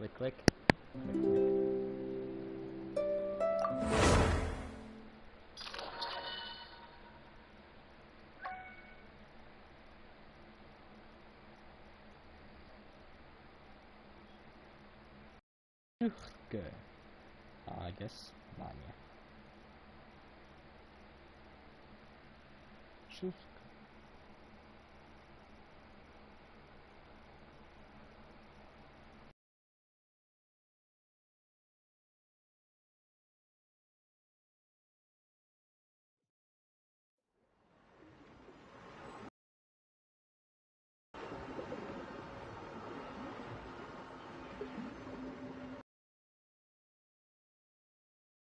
Click, click. Good. I guess Manya. Shusk.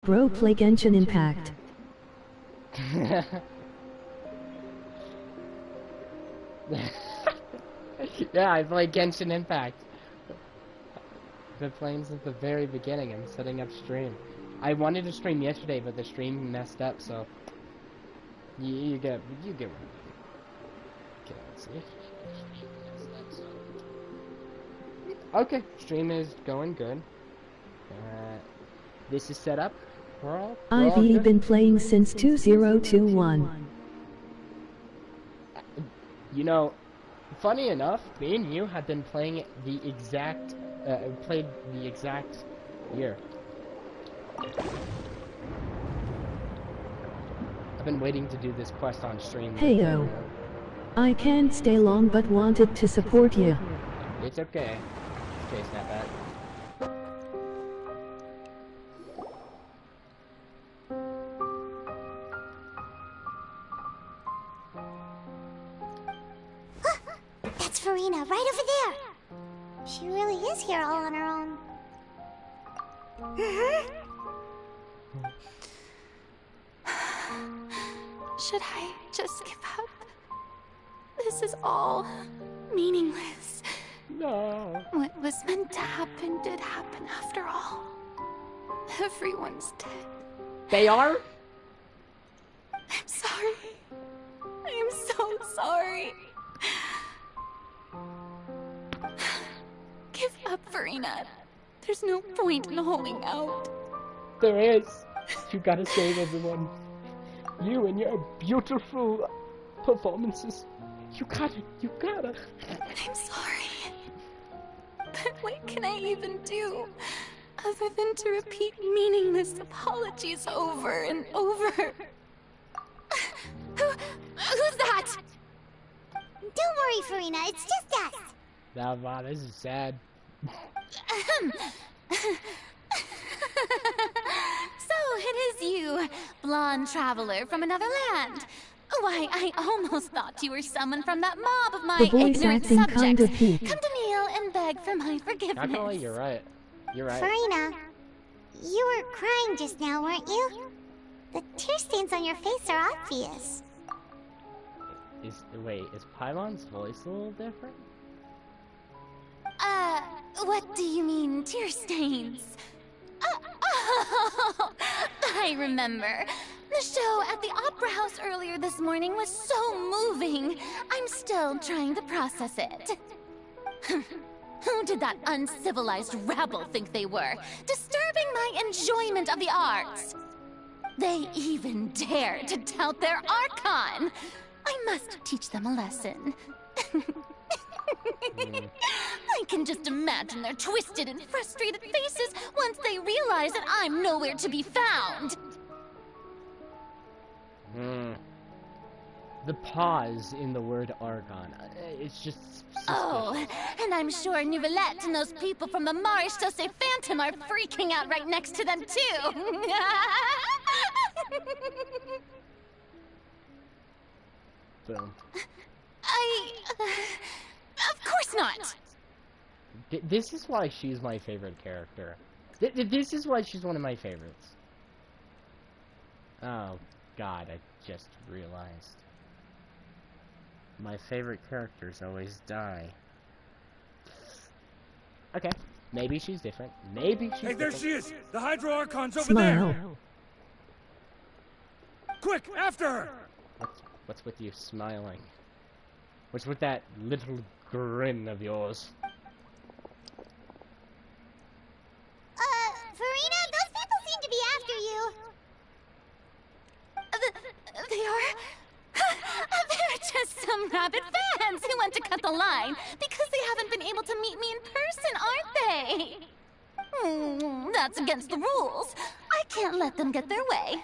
Bro, play Genshin Impact. Yeah, I play Genshin Impact. I've been playing since the very beginning. I'm setting up stream. I wanted to stream yesterday, but the stream messed up, so you get what I mean. Okay, let's see. Okay, stream is going good. This is set up. I've been playing since 2021. You know, funny enough, me and you have been playing the exact, played the exact year. I've been waiting to do this quest on stream. Heyo. I can't stay long but wanted to support you. It's okay. Okay, Snapback. That's Farina, right over there. She really is here all on her own. Should I just give up? This is all meaningless. No. What was meant to happen did happen after all. Everyone's dead. They are? I'm sorry. I am so sorry. Give up, Farina. There's no point in holding out. There is. You gotta save everyone. You and your beautiful performances. You gotta. I'm sorry. But what can I even do? Other than to repeat meaningless apologies over and over. Who's that? Don't worry, Farina, it's just us. Now, wow, this is sad. So it is you, blonde traveler from another land. Why, I almost thought you were someone from that mob of my The voice ignorant acting subjects. kind of peak. Come to kneel and beg for my forgiveness. Actually, you're right. You're right. Farina, you were crying just now, weren't you? The tear stains on your face are obvious. Wait, is Pylon's voice a little different? What do you mean, tear stains? Oh, I remember. The show at the Opera House earlier this morning was so moving. I'm still trying to process it. Who did that uncivilized rabble think they were, disturbing my enjoyment of the arts? They even dare to tout their Archon. I must teach them a lesson. I can just imagine their twisted and frustrated faces once they realize that I'm nowhere to be found. The pause in the word Archon, it's just suspicious. Oh, and I'm sure Nouvellette and those people from the Marche Sauce Phantom are freaking out right next to them, too. Boom. Of course not. This is why she's my favorite character. This is why she's one of my favorites. Oh, God, I just realized. My favorite characters always die. Okay, maybe she's different. Maybe she's Hey, there different. she is! The Hydro Archon's over Smile. there! Quick, after her! What's with you smiling? What's with that little grin of yours? Farina, those people seem to be after you. They are... They're just some rabid fans who want to cut the line because they haven't been able to meet me in person, aren't they? That's against the rules. I can't let them get their way.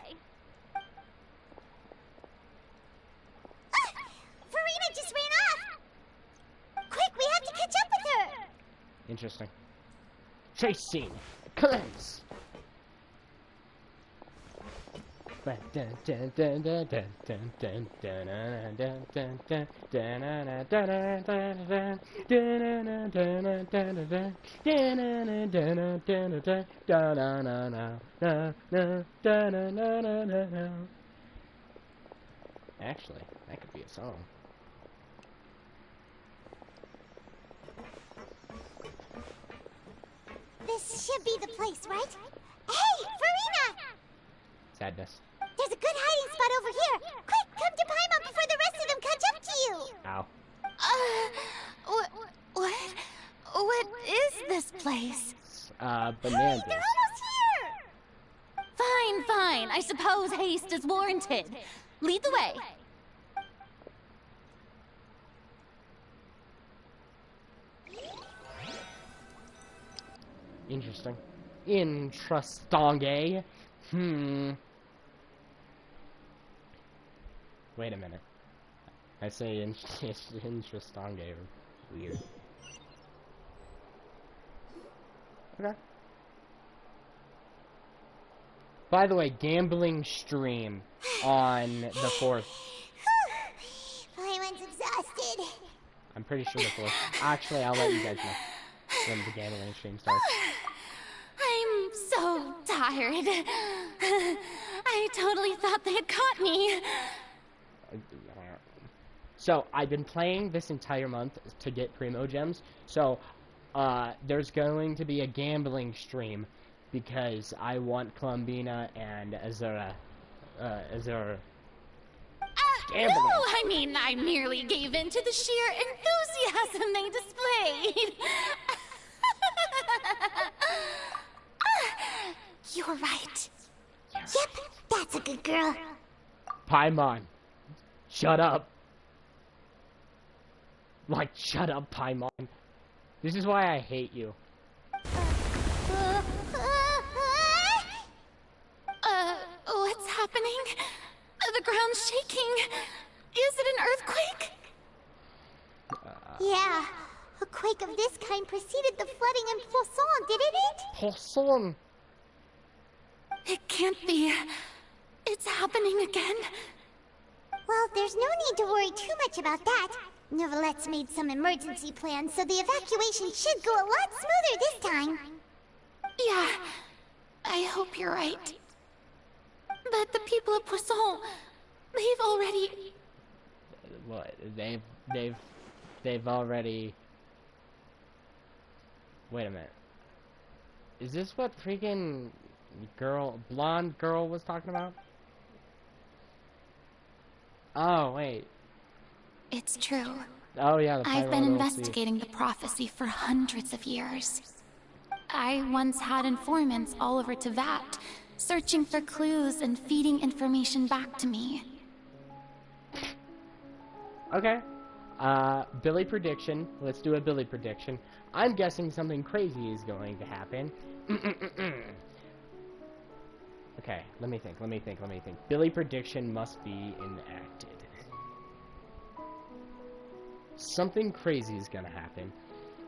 Farina just ran off! Quick, we have to catch up with her! Interesting. Chase scene. Commence. Actually, that could be a song. This should be the place, right? Hey, Farina! Sadness. There's a good hiding spot over here. Quick, come to Paimon before the rest of them catch up to you. Ow. What is this place? Bananas. They're almost here! Fine. I suppose haste is warranted. Lead the way. Interesting. Interesting. Wait a minute. I say interesting. Weird. Okay. By the way, gambling stream on the 4th. Paimon's exhausted. I'm pretty sure the 4th. Actually, I'll let you guys know when the gambling stream starts. I'm so tired. I totally thought they had caught me. So, I've been playing this entire month to get Primo Gems. So, there's going to be a gambling stream because I want Columbina and Azura. Gambling. No, I mean, I merely gave in to the sheer enthusiasm they displayed. You're right. Yep, that's a good girl. Paimon, shut up. Like, shut up, Paimon. This is why I hate you. What's happening? The ground's shaking. Is it an earthquake? Yeah, a quake of this kind preceded the flooding in Poisson, didn't it? Poisson. It can't be. It's happening again. Well, there's no need to worry too much about that. Novelette's made some emergency plans, so the evacuation should go a lot smoother this time. Yeah, I hope you're right. But the people of Poisson, they've already... What? They've already... Wait a minute. Is this what freaking blonde girl was talking about? Oh, wait. It's true. Oh, yeah, the I've been Pyro LLC. investigating the prophecy for hundreds of years. I once had informants all over Teyvat, searching for clues and feeding information back to me. Okay. Billy prediction. Let's do a Billy prediction. I'm guessing something crazy is going to happen. Okay, let me think. Billy prediction must be enacted. Something crazy is gonna happen.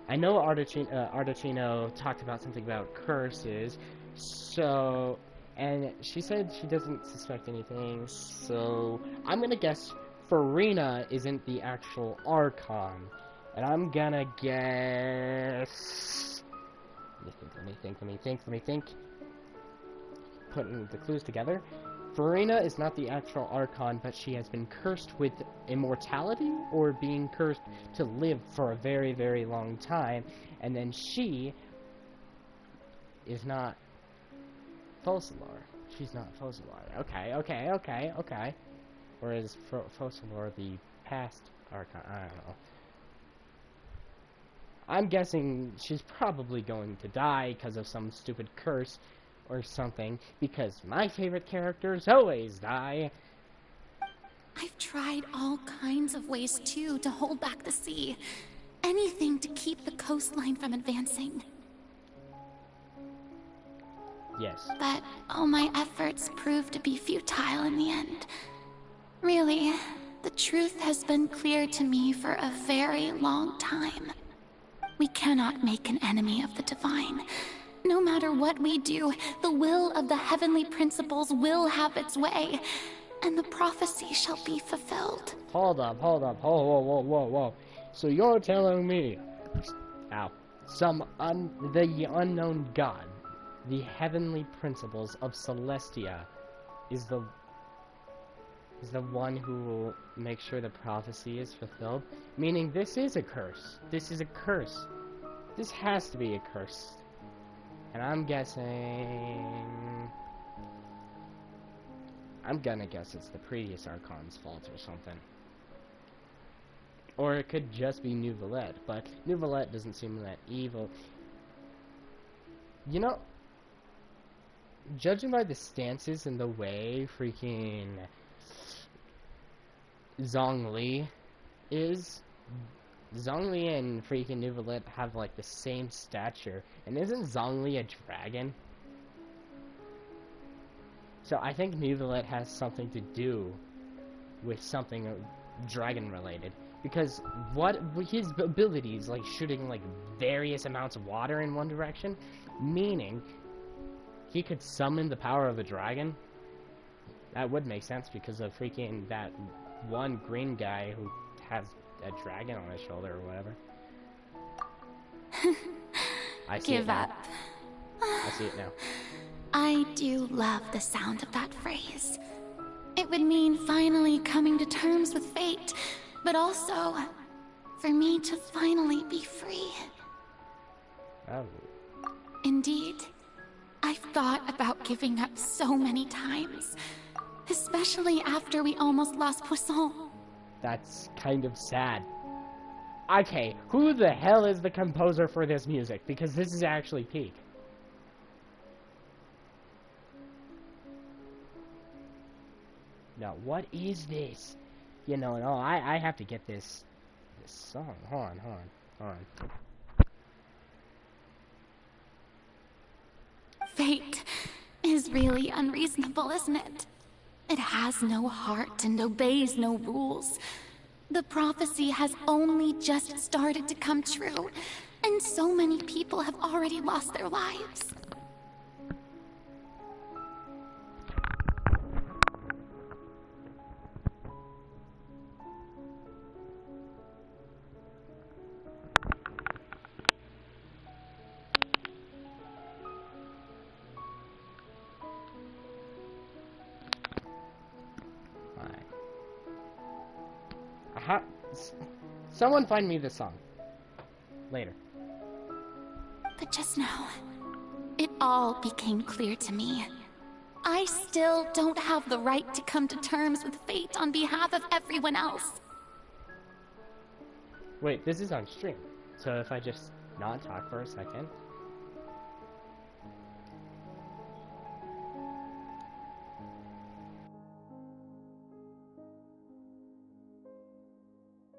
I know Ardachino talked about something about curses, so... And she said she doesn't suspect anything, so... I'm gonna guess Farina isn't the actual Archon. And I'm gonna guess... Let me think. Putting the clues together. Farina is not the actual Archon, but she has been cursed with immortality, or being cursed to live for a very, very long time. And then she is not Focalor. She's not Focalor. Okay. Or is Focalor the past Archon? I don't know. I'm guessing she's probably going to die because of some stupid curse or something, because my favorite characters always die. I've tried all kinds of ways, too, to hold back the sea. Anything to keep the coastline from advancing. Yes. But all my efforts proved to be futile in the end. Really, the truth has been clear to me for a very long time. We cannot make an enemy of the divine. No matter what we do, the will of the heavenly principles will have its way, and the prophecy shall be fulfilled. Hold up, whoa. So you're telling me, ow, the unknown god, the heavenly principles of Celestia, is the one who will make sure the prophecy is fulfilled? Meaning this is a curse. This is a curse. This has to be a curse. And I'm gonna guess it's the previous Archon's fault or something. Or it could just be Neuvillette, but Neuvillette doesn't seem that evil. You know, judging by the stances and the way freaking Zhongli is, Zhongli and freaking Neuvillette have like the same stature, and isn't Zhongli a dragon? So I think Neuvillette has something to do with something dragon related, because what his abilities, like shooting like various amounts of water in one direction, meaning he could summon the power of a dragon. That would make sense because of freaking that one green guy who has a dragon on his shoulder or whatever. I see Give up. I see it now. I do love the sound of that phrase. It would mean finally coming to terms with fate, but also for me to finally be free. Oh. Indeed. I've thought about giving up so many times, especially after we almost lost Poisson. That's kind of sad. Okay, who the hell is the composer for this music? Because this is actually peak. Now, what is this? You know, no, I have to get this song. Hold on. Fate is really unreasonable, isn't it? It has no heart and obeys no rules. The prophecy has only just started to come true, and so many people have already lost their lives. Someone find me this song. Later. But just now, it all became clear to me. I still don't have the right to come to terms with fate on behalf of everyone else. Wait, this is on stream. So if I just not talk for a second.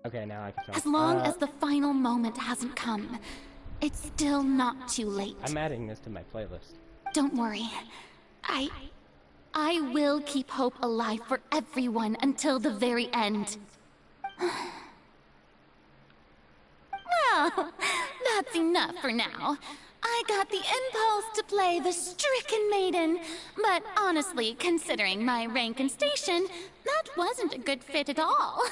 Okay, now I can talk. As long as the final moment hasn't come, it's still not too late. I'm adding this to my playlist. Don't worry. I will keep hope alive for everyone until the very end. Well, that's enough for now. I got the impulse to play the stricken maiden, but honestly, considering my rank and station, that wasn't a good fit at all.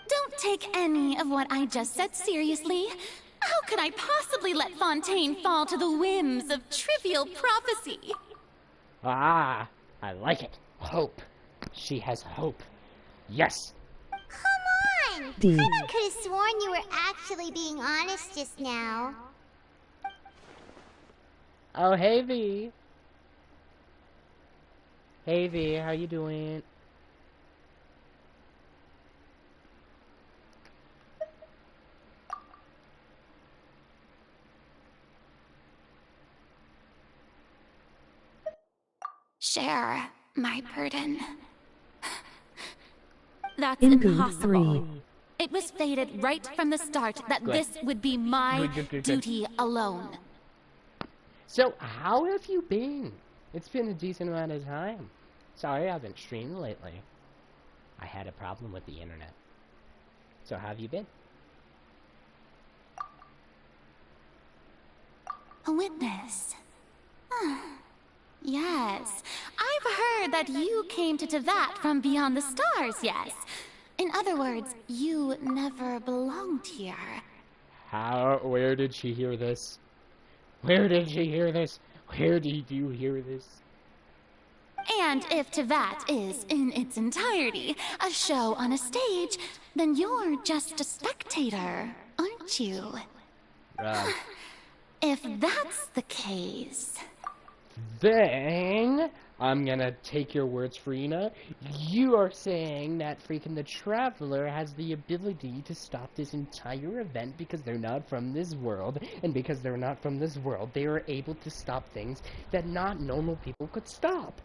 Don't take any of what I just said seriously. How could I possibly let Fontaine fall to the whims of trivial prophecy? Ah, I like it. Hope. She has hope. Yes. Come on! D. I could have sworn you were actually being honest just now. Oh, hey, V. Hey, V, how you doing? share my burden. That's Input impossible. 3. It was fated right from the start that Good. this would be my Good. duty alone. So, how have you been? It's been a decent amount of time. Sorry I haven't streamed lately. I had a problem with the internet. So, how have you been? A witness. Yes, I've heard that you came to Tevat from beyond the stars, yes. In other words, you never belonged here. Where did she hear this? Where did she hear this? Where did you hear this? And if Tevat is, in its entirety, a show on a stage, then you're just a spectator, aren't you? Right. If that's the case... Then, I'm gonna take your words, Farina. You are saying that freaking the Traveler has the ability to stop this entire event because they're not from this world, and because they're not from this world, they are able to stop things that not normal people could stop.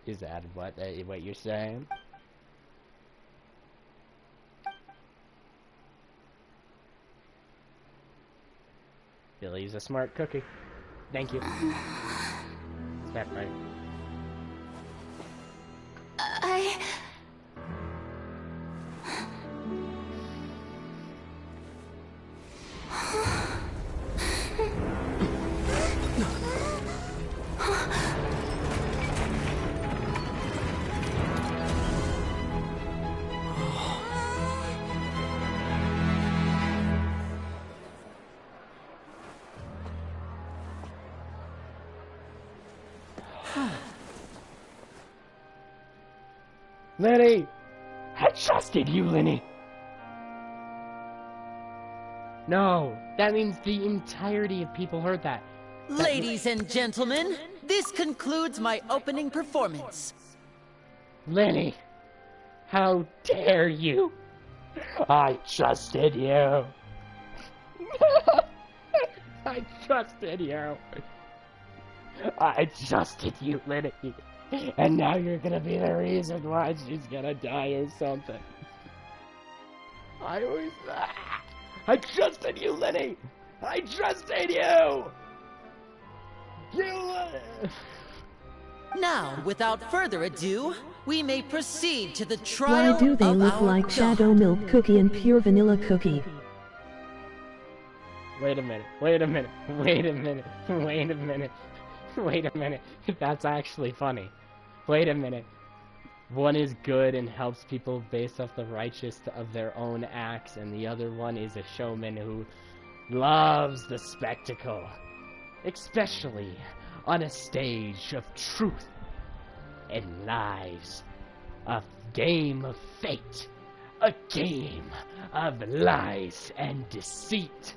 Is that what you're saying? Billy's a smart cookie. Thank you. Is that right? Lenny! I trusted you, Lenny! No, that means the entirety of people heard that. Ladies and gentlemen, this concludes my opening performance. Lenny! How dare you! I trusted you! I trusted you! I trusted you, Lenny! And now you're gonna be the reason why she's gonna die or something. I trusted you, Lenny! I trusted you! Now, without further ado, we may proceed to the trial Why do they of look our like God. Shadow Milk Cookie and Pure Vanilla Cookie? Wait a minute. That's actually funny. Wait a minute. One is good and helps people based off the righteous of their own acts, and the other one is a showman who loves the spectacle. Especially on a stage of truth and lies. A game of fate. A game of lies and deceit.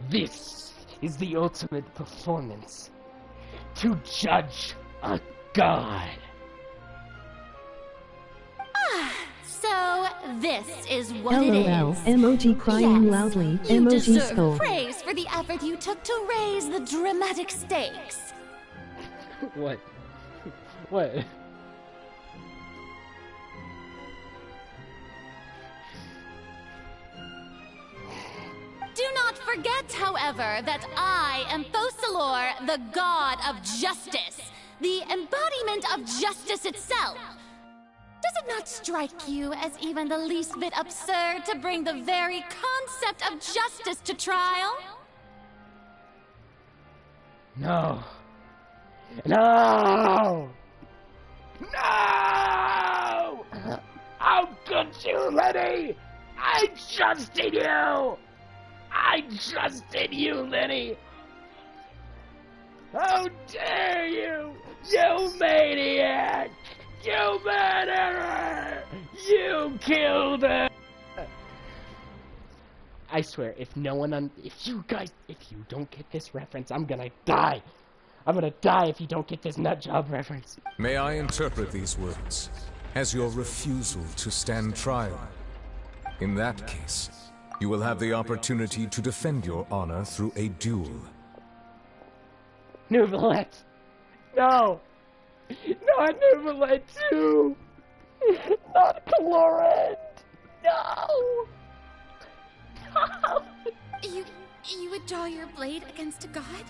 This is the ultimate performance. To judge a god. So, this is what it LOL, is. emoji crying Yes, loudly, you emoji deserve skull. praise for the effort you took to raise the dramatic stakes. What? What? Do not forget, however, that I am Fosalor, the god of justice, the embodiment of justice itself. Does it not strike you as even the least bit absurd to bring the very concept of justice to trial? No. No! No! How could you, Lenny? I trusted you! I trusted you, Lenny! How dare you! You maniac! You murderer! You killed her! I swear, if you don't get this reference, I'm gonna die! I'm gonna die if you don't get this nutjob reference. May I interpret these words as your refusal to stand trial? In that case, you will have the opportunity to defend your honor through a duel. Nouvellette! No! Not Nuvalet too! Not Chlorant! No! No! You would draw your blade against a god?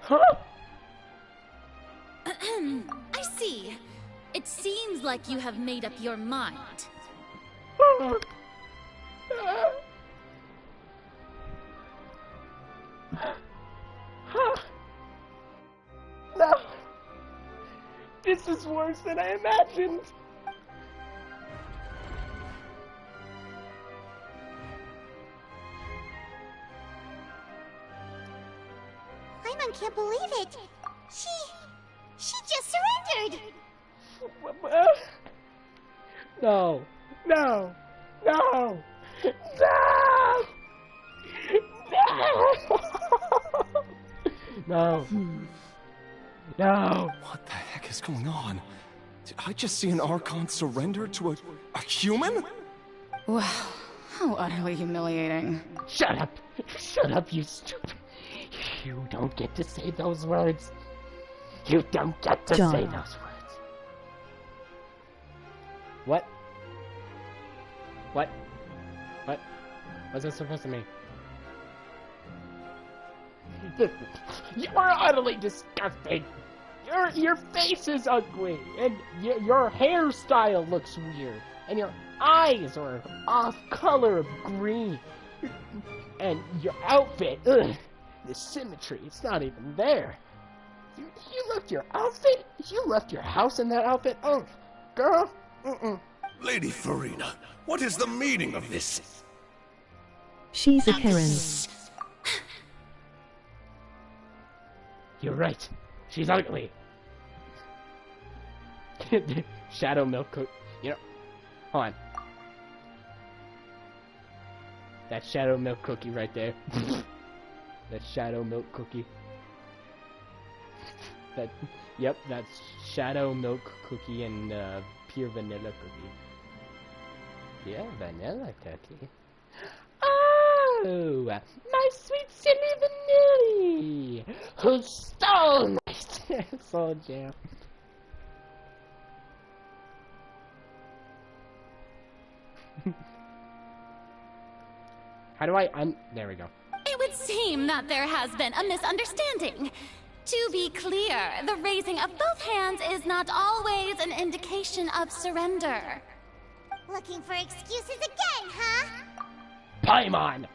Huh? I see. It seems like you have made up your mind. No! This is worse than I imagined! Paimon can't believe it. She just surrendered. No. No. No. No. No. No. What the heck is going on? Did I just see an Archon surrender to a human? Wow, how utterly humiliating. Shut up. Shut up, you stupid. You don't get to say those words. You don't get to say those words. What? What? What? What's that supposed to mean? You are utterly disgusting. Your face is ugly, and your hairstyle looks weird, and your eyes are off color of green, and your outfit, ugh, the symmetry, it's not even there. You left your outfit? You left your house in that outfit? Oh, girl, Lady Farina, what is the meaning of this? She's a Karen. You're right. She's ugly. Shadow milk cookie. You know, hold on. That shadow milk cookie right there. That shadow milk cookie. Yep, that's shadow milk cookie and pure vanilla cookie. Yeah, vanilla cookie. Oh, my sweet silly vanilla, who stole my soul jam. How do I there we go. It would seem that there has been a misunderstanding. To be clear, the raising of both hands is not always an indication of surrender. Looking for excuses again, huh? Paimon!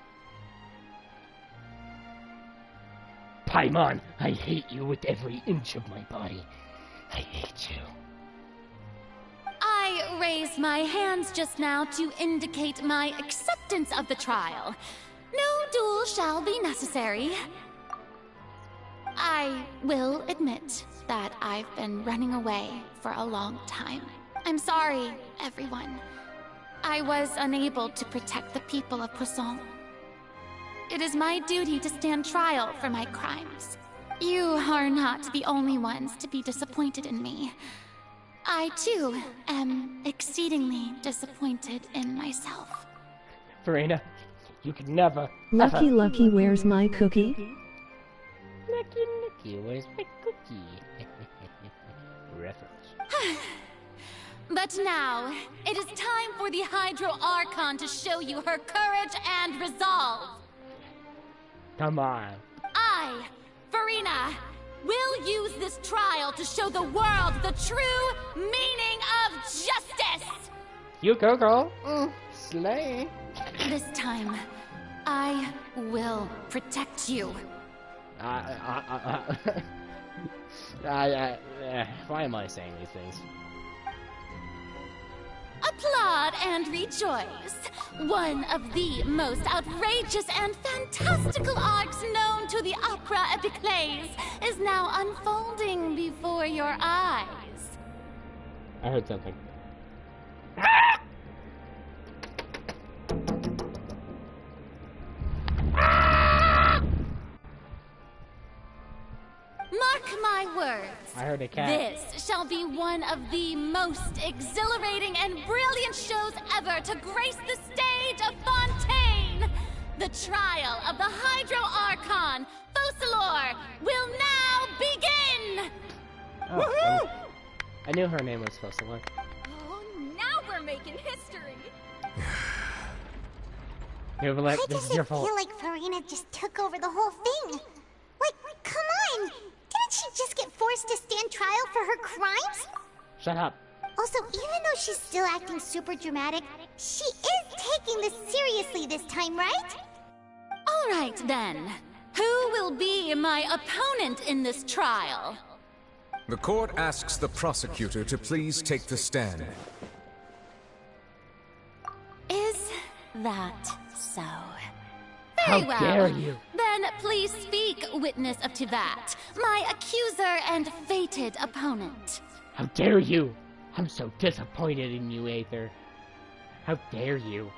Paimon, I hate you with every inch of my body. I hate you. I raised my hands just now to indicate my acceptance of the trial. No duel shall be necessary. I will admit that I've been running away for a long time. I'm sorry, everyone. I was unable to protect the people of Poisson. It is my duty to stand trial for my crimes. You are not the only ones to be disappointed in me. I, too, am exceedingly disappointed in myself. Farina, you could never... Lucky, Lucky, where's my cookie? Lucky, where's my cookie? Reference. But now, it is time for the Hydro Archon to show you her courage and resolve. Come on. I, Farina, will use this trial to show the world the true meaning of justice! You go, girl. Slay. This time, I will protect you. Why am I saying these things? Applaud and rejoice! One of the most outrageous and fantastical arcs known to the opera epiclese is now unfolding before your eyes. I heard something. Mark my words. I heard a cat. This shall be one of the most exhilarating and brilliant shows ever to grace the stage of Fontaine. The trial of the Hydro Archon, Focalor, will now begin! Oh, I knew her name was supposed to look. Oh, now we're making history. Nevertheless, Why this does is your it fault. feel like Farina just took over the whole thing? Like, come on! Didn't she just get forced to stand trial for her crimes? Shut up. Also, even though she's still acting super dramatic, she is taking this seriously this time, right? All right, then. Who will be my opponent in this trial? The court asks the prosecutor to please take the stand. Is that so? How Very well. dare you? Then please speak, witness of Tivat, my accuser and fated opponent. How dare you? I'm so disappointed in you, Aether. How dare you?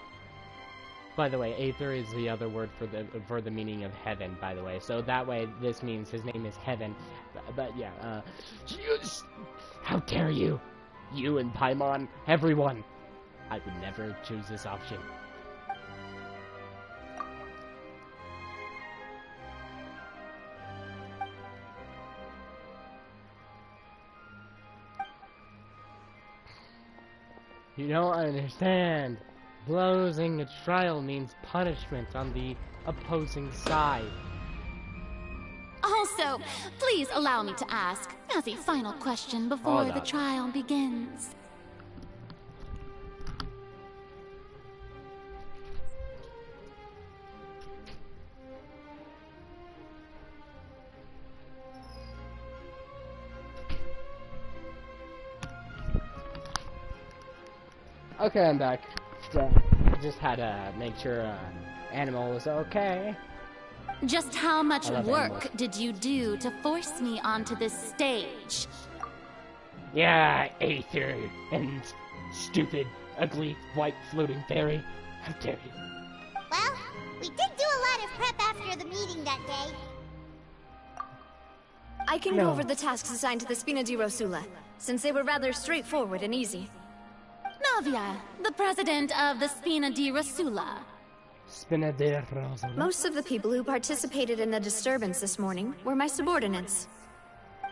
By the way, Aether is the other word for the meaning of heaven, by the way. So that way, this means his name is Heaven. But yeah, how dare you? You and Paimon, everyone. I would never choose this option. You don't understand. Closing a trial means punishment on the opposing side. Also, please allow me to ask, as a final question before Hold the on. trial begins. Okay, I'm back. So, just had to make sure Animal was okay. Just how much I love work animals. did you do to force me onto this stage? Yeah, Aether and stupid, ugly, white floating fairy. How dare you? Well, we did do a lot of prep after the meeting that day. I can No. go over the tasks assigned to the Spina di Rosula, since they were rather straightforward and easy. Navia, the president of the Spina di Rosula. Spina de Rosa. Most of the people who participated in the disturbance this morning were my subordinates.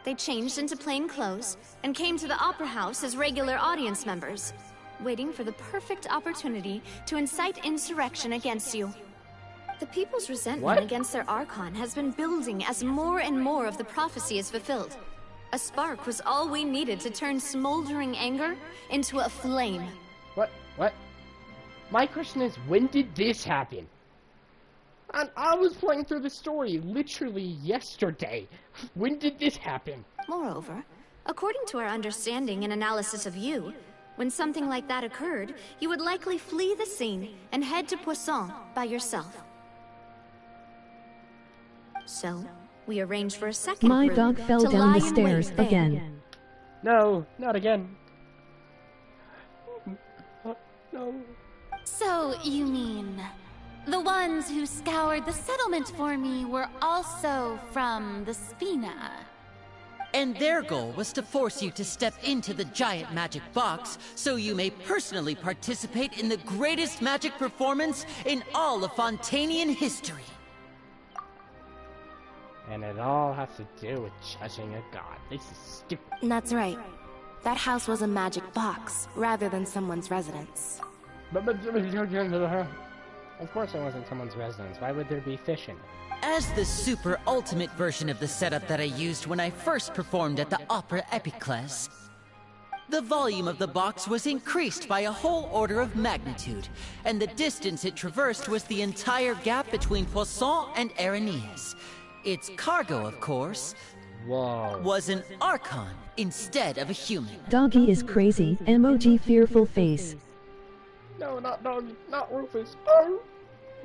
They changed into plain clothes and came to the Opera House as regular audience members, waiting for the perfect opportunity to incite insurrection against you. The people's resentment What? against their Archon has been building as more and more of the prophecy is fulfilled. A spark was all we needed to turn smoldering anger into a flame. What? What? My question is, when did this happen? I was playing through the story literally yesterday. When did this happen? Moreover, according to our understanding and analysis of you, when something like that occurred, you would likely flee the scene and head to Poisson by yourself. So, we arranged for a second My group dog fell to down lie the in stairs wait there. again. No, not again. No. So, you mean... the ones who scoured the settlement for me were also from the Spina? And their goal was to force you to step into the giant magic box so you may personally participate in the greatest magic performance in all of Fontanian history. And it all has to do with judging a god. This is stupid. That's right. That house was a magic box, rather than someone's residence. Of course it wasn't someone's residence. Why would there be fish in it? As the super ultimate version of the setup that I used when I first performed at the Opera Epiclese, the volume of the box was increased by a whole order of magnitude, and the distance it traversed was the entire gap between Poisson and Araneas. Its cargo, of course, Whoa. was an Archon instead of a human. Doggy is crazy. Emoji fearful face. No, not Doggy. Not Rufus. Oh!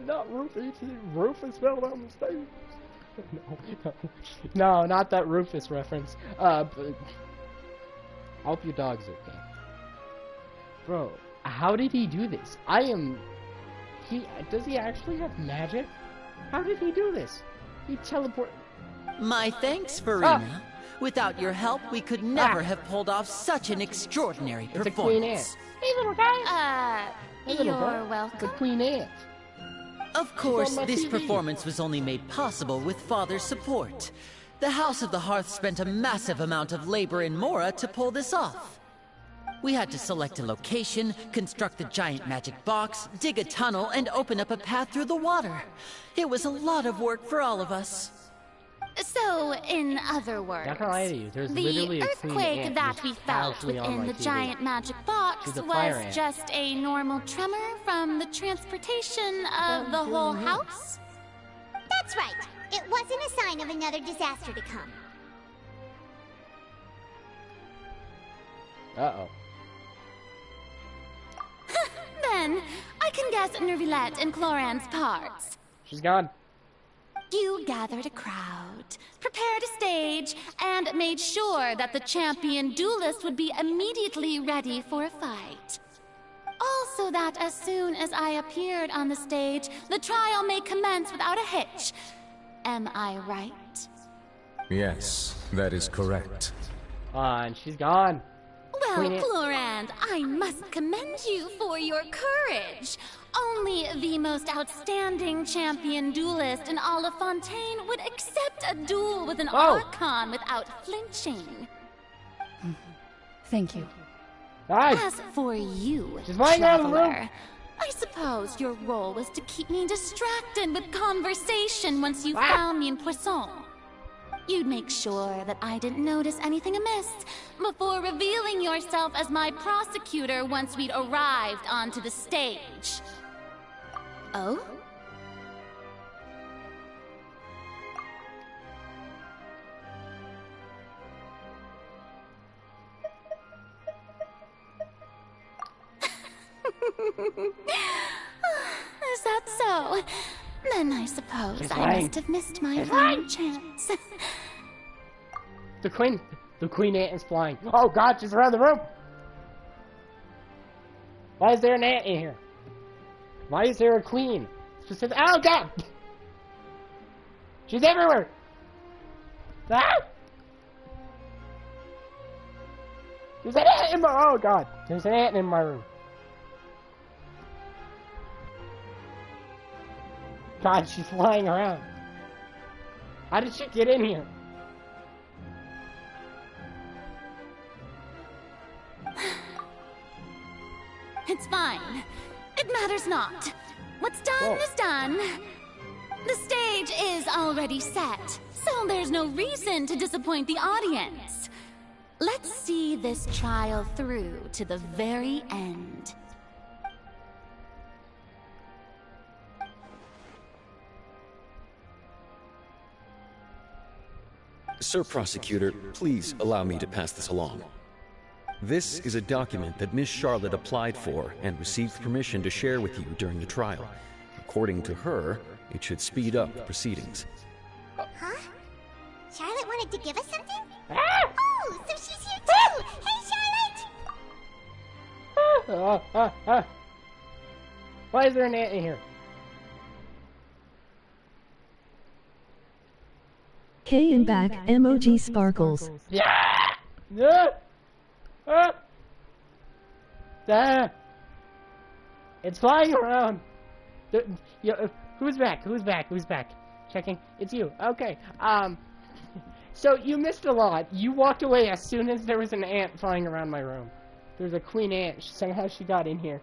Not Rufus. Rufus fell down the stairs. No, not that Rufus reference. But I hope your dog's okay. Bro, how did he do this? Does he actually have magic? How did he do this? He teleported. My thanks, Farina. Without your help, we could never have pulled off such an extraordinary It's a Queen Ant. performance. Hey, little guy. Hey, little guy. You're welcome. The Queen Ant. Of course, my this TV. performance was only made possible with Father's support. The House of the Hearth spent a massive amount of labor in Mora to pull this off. We had to select a location, construct the giant magic box, dig a tunnel, and open up a path through the water. It was a lot of work for all of us. So, in other words, Not gonna lie to you, there's the literally a queen earthquake ant that just we felt casually on within my the TV. giant magic box She's a fire was ant. just a normal tremor from the transportation of the whole house? That's right. It wasn't a sign of another disaster to come. Uh-oh. Then, I can guess Nervilette and Cloran's parts. She's gone. You gathered a crowd, prepared a stage, and made sure that the champion duelist would be immediately ready for a fight. Also that as soon as I appeared on the stage, the trial may commence without a hitch. Am I right? Yes, that is correct. And she's gone. Well, Queen Ant- Florand, I must commend you for your courage. Only the most outstanding champion duelist in all of Fontaine would accept a duel with an Archon without flinching. Thank you. As for you, She's lying out of the room. traveler, I suppose your role was to keep me distracted with conversation once you found me in Poisson. You'd make sure that I didn't notice anything amiss before revealing yourself as my prosecutor once we'd arrived onto the stage. Oh? Is that so? Then I suppose She's I lying. must have missed my She's final lying. chance. The queen ant is flying. Oh god, she's around the room. Why is there an ant in here? Why is there a queen? Specific. Oh god! She's everywhere. Ah! There's an ant in my. Oh god, there's an ant in my room. God, she's flying around. How did she get in here? It's fine. It matters not. What's done is done. The stage is already set, so there's no reason to disappoint the audience. Let's see this trial through to the very end. Sir Prosecutor, please allow me to pass this along. This is a document that Miss Charlotte applied for and received permission to share with you during the trial. According to her, it should speed up proceedings. Huh? Charlotte wanted to give us something? Oh, so she's here too! Hey, Charlotte! Why is there an ant in here? K and back emoji sparkles. Yeah! Yeah! It's flying around. Who's back? Who's back? Who's back? Checking. It's you. Okay. So you missed a lot. You walked away as soon as there was an ant flying around my room. There's a queen ant. Somehow she got in here.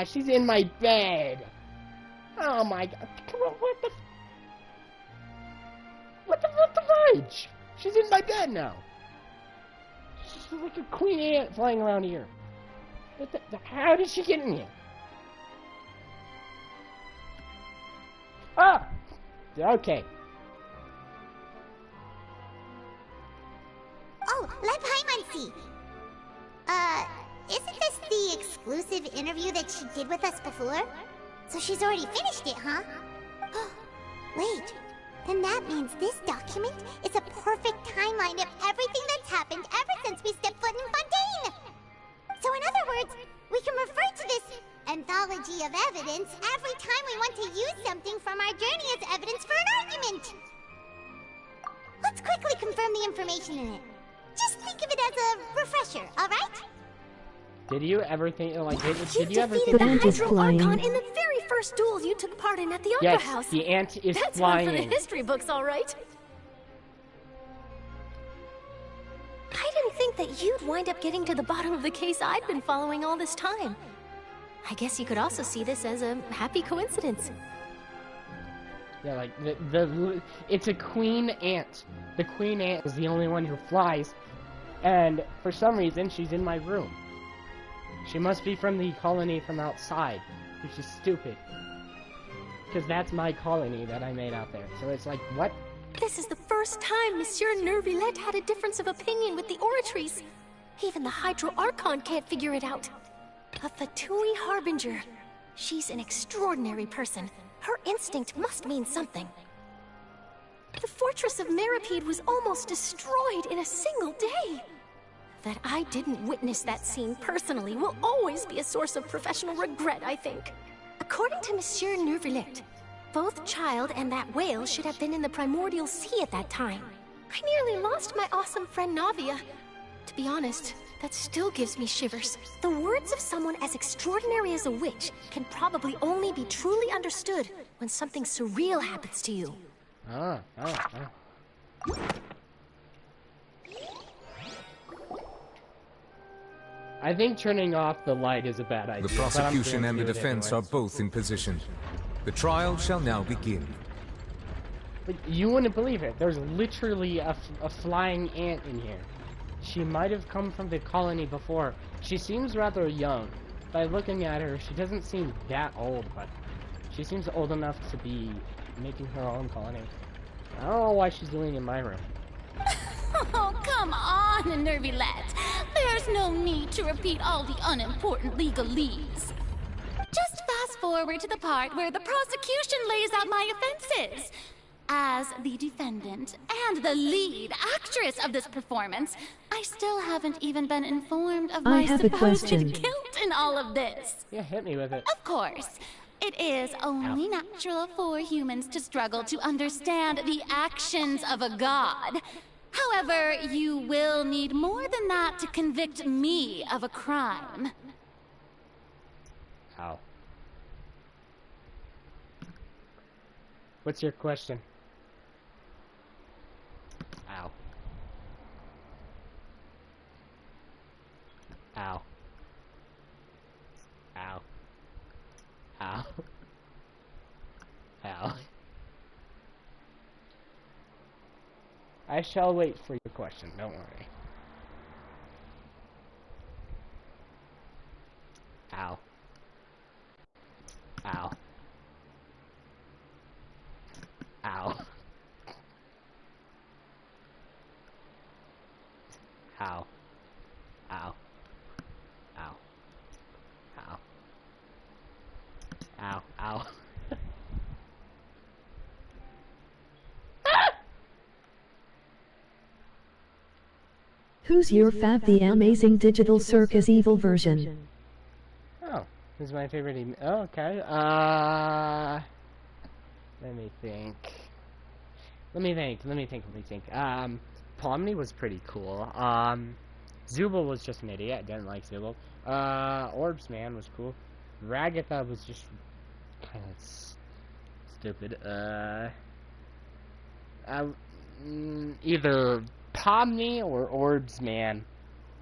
She's in my bed. Oh my god. Come on, what the fudge? She's in my bed now. She's like a queen ant flying around here. How did she get in here? Ah! Okay. Oh, let Paimon see. Isn't this the exclusive interview that she did with us before? So she's already finished it, huh? Wait, then that means this document is a perfect timeline of everything that's happened ever since we stepped foot in Fontaine! So in other words, we can refer to this anthology of evidence every time we want to use something from our journey as evidence for an argument! Let's quickly confirm the information in it. Just think of it as a refresher, alright? Did you ever think, like, did you ever defeated think... the Hydro Archon in the very first first duel you took part in at the Opera Yes, House. the ant is That's flying. one for the history books, all right. I didn't think that you'd wind up getting to the bottom of the case I'd been following all this time. I guess you could also see this as a happy coincidence. Yeah, like, it's a queen ant. The queen ant is the only one who flies, and for some reason, she's in my room. She must be from the colony from outside, which is stupid. Because that's my colony that I made out there. So it's like, what? This is the first time Monsieur Nervillette had a difference of opinion with the Oratrice. Even the Hydro Archon can't figure it out. A Fatui Harbinger. She's an extraordinary person. Her instinct must mean something. The fortress of Meripede was almost destroyed in a single day. That I didn't witness that scene personally will always be a source of professional regret, I think. According to Monsieur Nervillette, both Child and that whale should have been in the primordial sea at that time. I nearly lost my awesome friend Navia. To be honest, that still gives me shivers. The words of someone as extraordinary as a witch can probably only be truly understood when something surreal happens to you. I think turning off the light is a bad idea. The prosecution and the defense are both in position. The trial shall now begin. But you wouldn't believe it. There's literally a flying ant in here. She might have come from the colony before. She seems rather young. By looking at her, she doesn't seem that old, but she seems old enough to be making her own colony. I don't know why she's doing it in my room. Oh, come on, Nervillette. There's no need to repeat all the unimportant legalese. Just fast forward to the part where the prosecution lays out my offenses. As the defendant and the lead actress of this performance, I still haven't even been informed of my supposed guilt in all of this. Yeah, hit me with it. Of course. It is only natural for humans to struggle to understand the actions of a god. However, you will need more than that to convict me of a crime. Ow. What's your question? Ow. Ow. Ow. Ow. Ow. I shall wait for your question, don't worry. Ow. Ow. Ow. Ow. Ow. Ow. Ow. Ow. Ow. Who's your fav? The Amazing Digital Circus Evil version. Oh, this is my favorite email. Oh, okay. Let me think. Pomni was pretty cool. Zubul was just an idiot. I didn't like Zubul. Orbs Man was cool. Ragatha was just kind of stupid. Either Pomni or Orbs Man.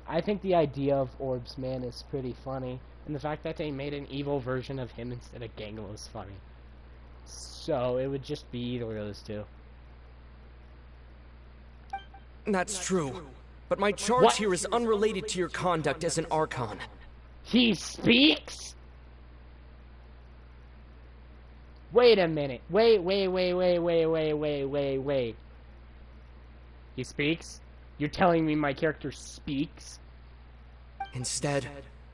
I think the idea of Orbs Man is pretty funny, and the fact that they made an evil version of him instead of Gangle is funny. So it would just be either of those two. That's true, but my charge here is unrelated to your conduct as an Archon. He speaks? Wait a minute. Wait. He speaks? You're telling me my character speaks? Instead,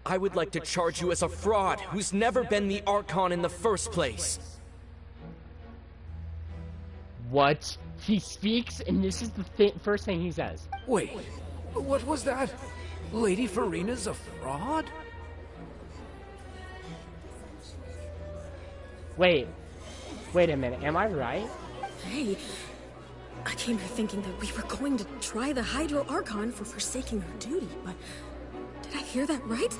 I would like to charge you as a fraud who's never been the Archon in the first place. What? He speaks, and this is the first thing he says. Wait, what was that? Lady Farina's a fraud? Wait a minute, am I right? Hey, I came here thinking that we were going to try the Hydro Archon for forsaking her duty, but did I hear that right?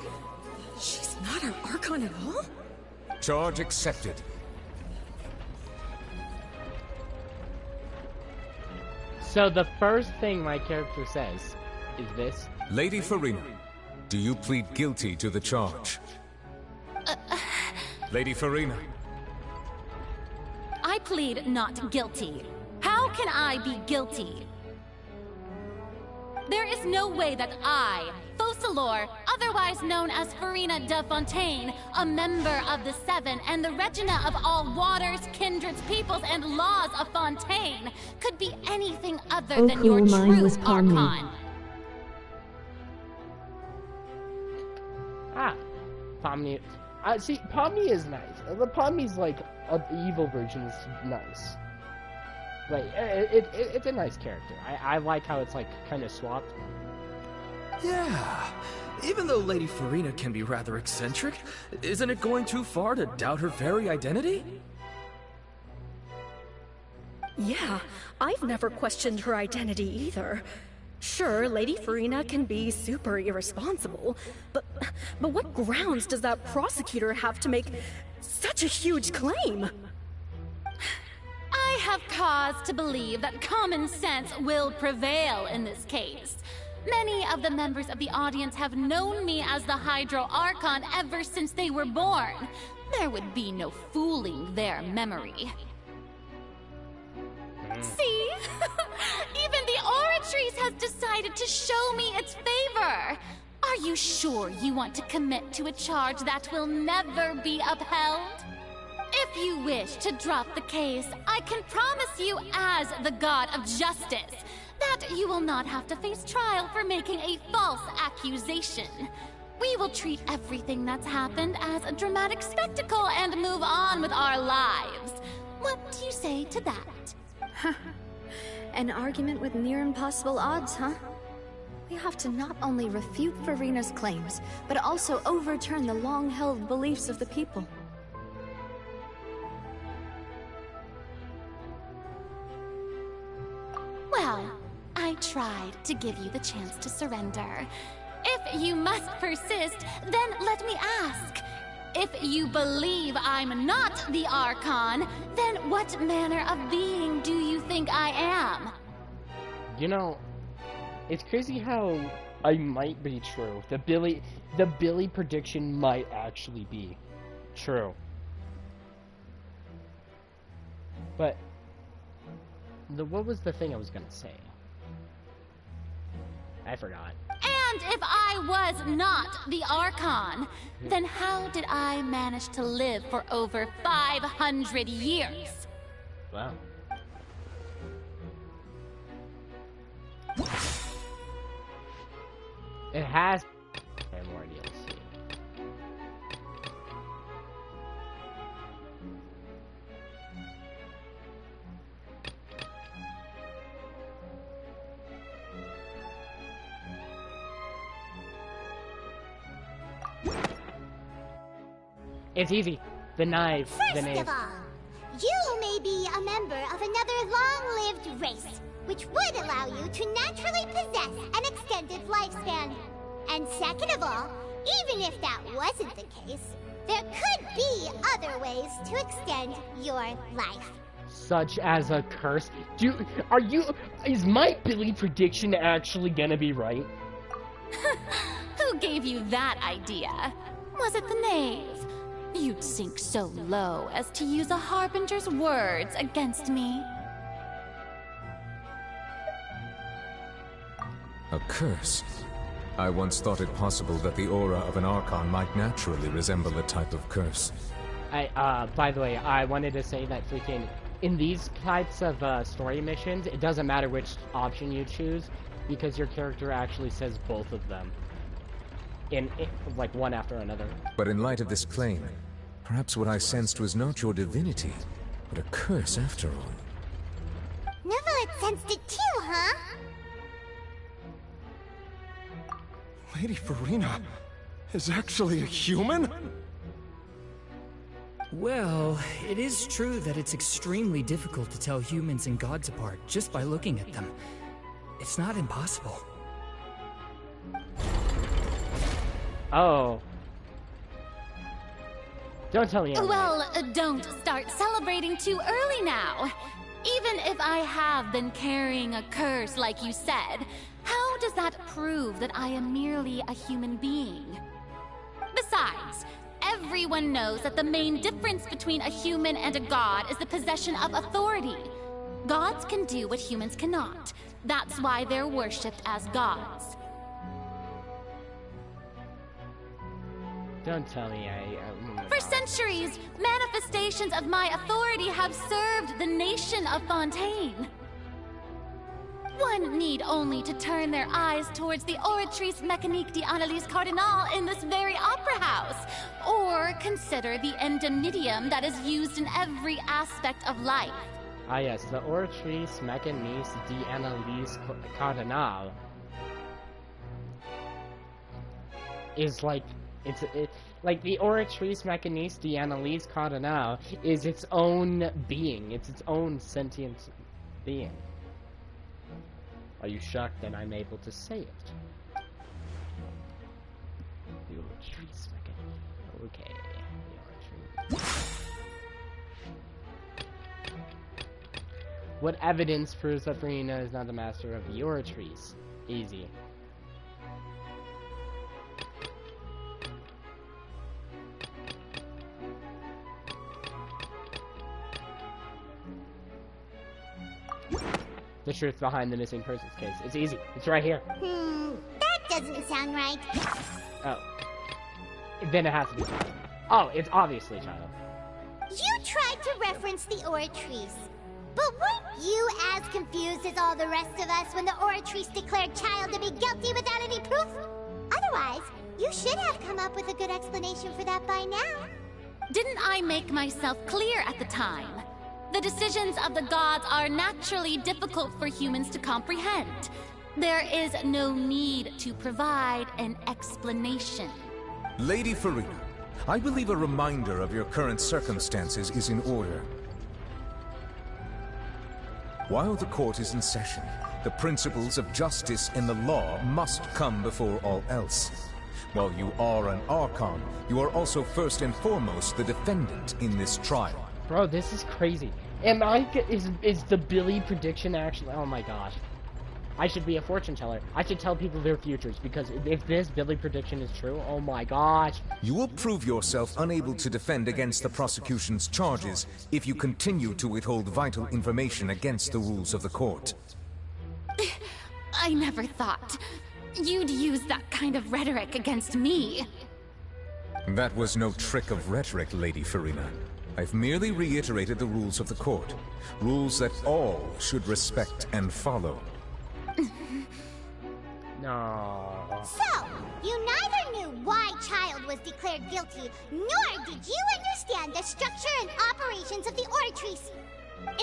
She's not our Archon at all? Charge accepted. So the first thing my character says is this. Lady Farina, do you plead guilty to the charge? Lady Farina. I plead not guilty. How can I be guilty? There is no way that I, Focalor, otherwise known as Farina de Fontaine, a member of the Seven and the Regina of all waters, kindreds, peoples, and laws of Fontaine, could be anything other than your true Archon. Ah, Pomni. See, Pomni is nice. The Pomni's like an evil version is nice. Like, it's a nice character. I like how it's like kind of swapped. Yeah, even though Lady Farina can be rather eccentric, isn't it going too far to doubt her very identity? Yeah, I've never questioned her identity either. Sure, Lady Farina can be super irresponsible, but what grounds does that prosecutor have to make such a huge claim? I have cause to believe that common sense will prevail in this case. Many of the members of the audience have known me as the Hydro Archon ever since they were born. There would be no fooling their memory. See? Even the Oratrice has decided to show me its favor. Are you sure you want to commit to a charge that will never be upheld? If you wish to drop the case, I can promise you as the God of Justice that you will not have to face trial for making a false accusation. We will treat everything that's happened as a dramatic spectacle and move on with our lives. What do you say to that? An argument with near impossible odds, huh? We have to not only refute Farina's claims, but also overturn the long-held beliefs of the people. Well, I tried to give you the chance to surrender. If you must persist, then let me ask. If you believe I'm not the Archon, then what manner of being do you think I am? You know, it's crazy how I might be true. The Billy prediction might actually be true. But what was the thing I was gonna say? I forgot. And if I was not the Archon, then how did I manage to live for over 500 years? Wow. It has more DLC. It's easy. The knife. First of all, you may be a member of another long-lived race, which would allow you to naturally possess an extended lifespan. And second of all, even if that wasn't the case, there could be other ways to extend your life. Such as a curse? Is my Billy prediction actually gonna be right? Who gave you that idea? Was it the knave? You'd sink so low as to use a harbinger's words against me. A curse? I once thought it possible that the aura of an Archon might naturally resemble a type of curse. By the way, I wanted to say that freaking, in these types of story missions, it doesn't matter which option you choose, because your character actually says both of them. Like, one after another. But in light of this claim, perhaps what I sensed was not your divinity, but a curse after all. Neverlet sensed it too, huh? Lady Farina is actually a human? Well, it is true that it's extremely difficult to tell humans and gods apart just by looking at them. It's not impossible. Oh. Don't tell me I'm Well, right. don't start celebrating too early now. Even if I have been carrying a curse like you said, how does that prove that I am merely a human being? Besides, everyone knows that the main difference between a human and a god is the possession of authority. Gods can do what humans cannot. That's why they're worshipped as gods. Don't tell me For centuries, manifestations of my authority have served the nation of Fontaine. One need only to turn their eyes towards the Oratrice Mécanique d'Analyse Cardinal in this very opera house, or consider the endemnitium that is used in every aspect of life. Ah yes, the Oratrice Mécanique d'Analyse Cardinal is like like the Oratrice Mécanique d'Analyse Cardinal is its own being. It's its own sentient being. Are you shocked that I'm able to say it? The Oratrice Mécanique. Okay. The Oratrice. What evidence proves that Farina is not the master of the Oratrice? Easy. The truth behind the missing persons case. It's easy. It's right here. That doesn't sound right. Oh. Then it has to be Child. Oh, it's obviously Child. You tried to reference the Oratrice. But weren't you as confused as all the rest of us when the Oratrice declared Child to be guilty without any proof? Otherwise, you should have come up with a good explanation for that by now. Didn't I make myself clear at the time? The decisions of the gods are naturally difficult for humans to comprehend. There is no need to provide an explanation. Lady Farina, I believe a reminder of your current circumstances is in order. While the court is in session, the principles of justice and the law must come before all else. While you are an Archon, you are also first and foremost the defendant in this trial. Bro, this is crazy. Is the Billy prediction actually? Oh my gosh. I should be a fortune teller. I should tell people their futures, because if this Billy prediction is true, oh my gosh. You will prove yourself unable to defend against the prosecution's charges if you continue to withhold vital information against the rules of the court. I never thought you'd use that kind of rhetoric against me. That was no trick of rhetoric, Lady Farina. I've merely reiterated the rules of the court. Rules that all should respect and follow. No. So, you neither knew why Child was declared guilty, nor did you understand the structure and operations of the Oratrice.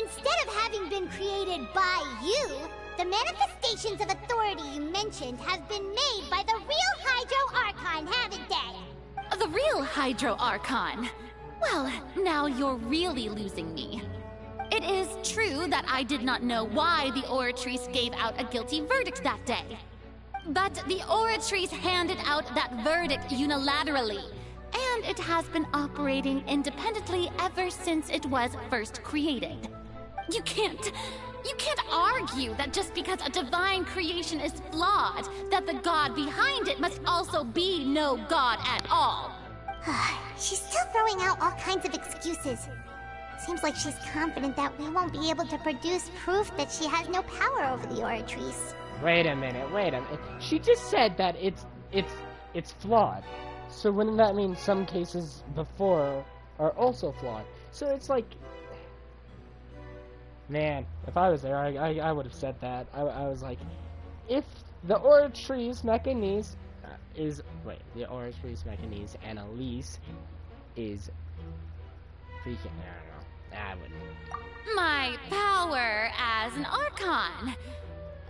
Instead of having been created by you, the manifestations of authority you mentioned have been made by the real Hydro Archon, haven't they? The real Hydro Archon? Well, now you're really losing me. It is true that I did not know why the Oratrice gave out a guilty verdict that day. But the Oratrice handed out that verdict unilaterally, and it has been operating independently ever since it was first created. You can't argue that just because a divine creation is flawed, that the god behind it must also be no god at all. She's still throwing out all kinds of excuses. Seems like she's confident that we won't be able to produce proof that she has no power over the Oratrice. Wait a minute. She just said that it's flawed. So wouldn't that mean some cases before are also flawed? So it's like, man, if I was there, I would have said that. I was like, if the Oratrice Mécanique is the Oratrice Mécanique Analyse is freaking, I don't know. I wouldn't. My power as an Archon.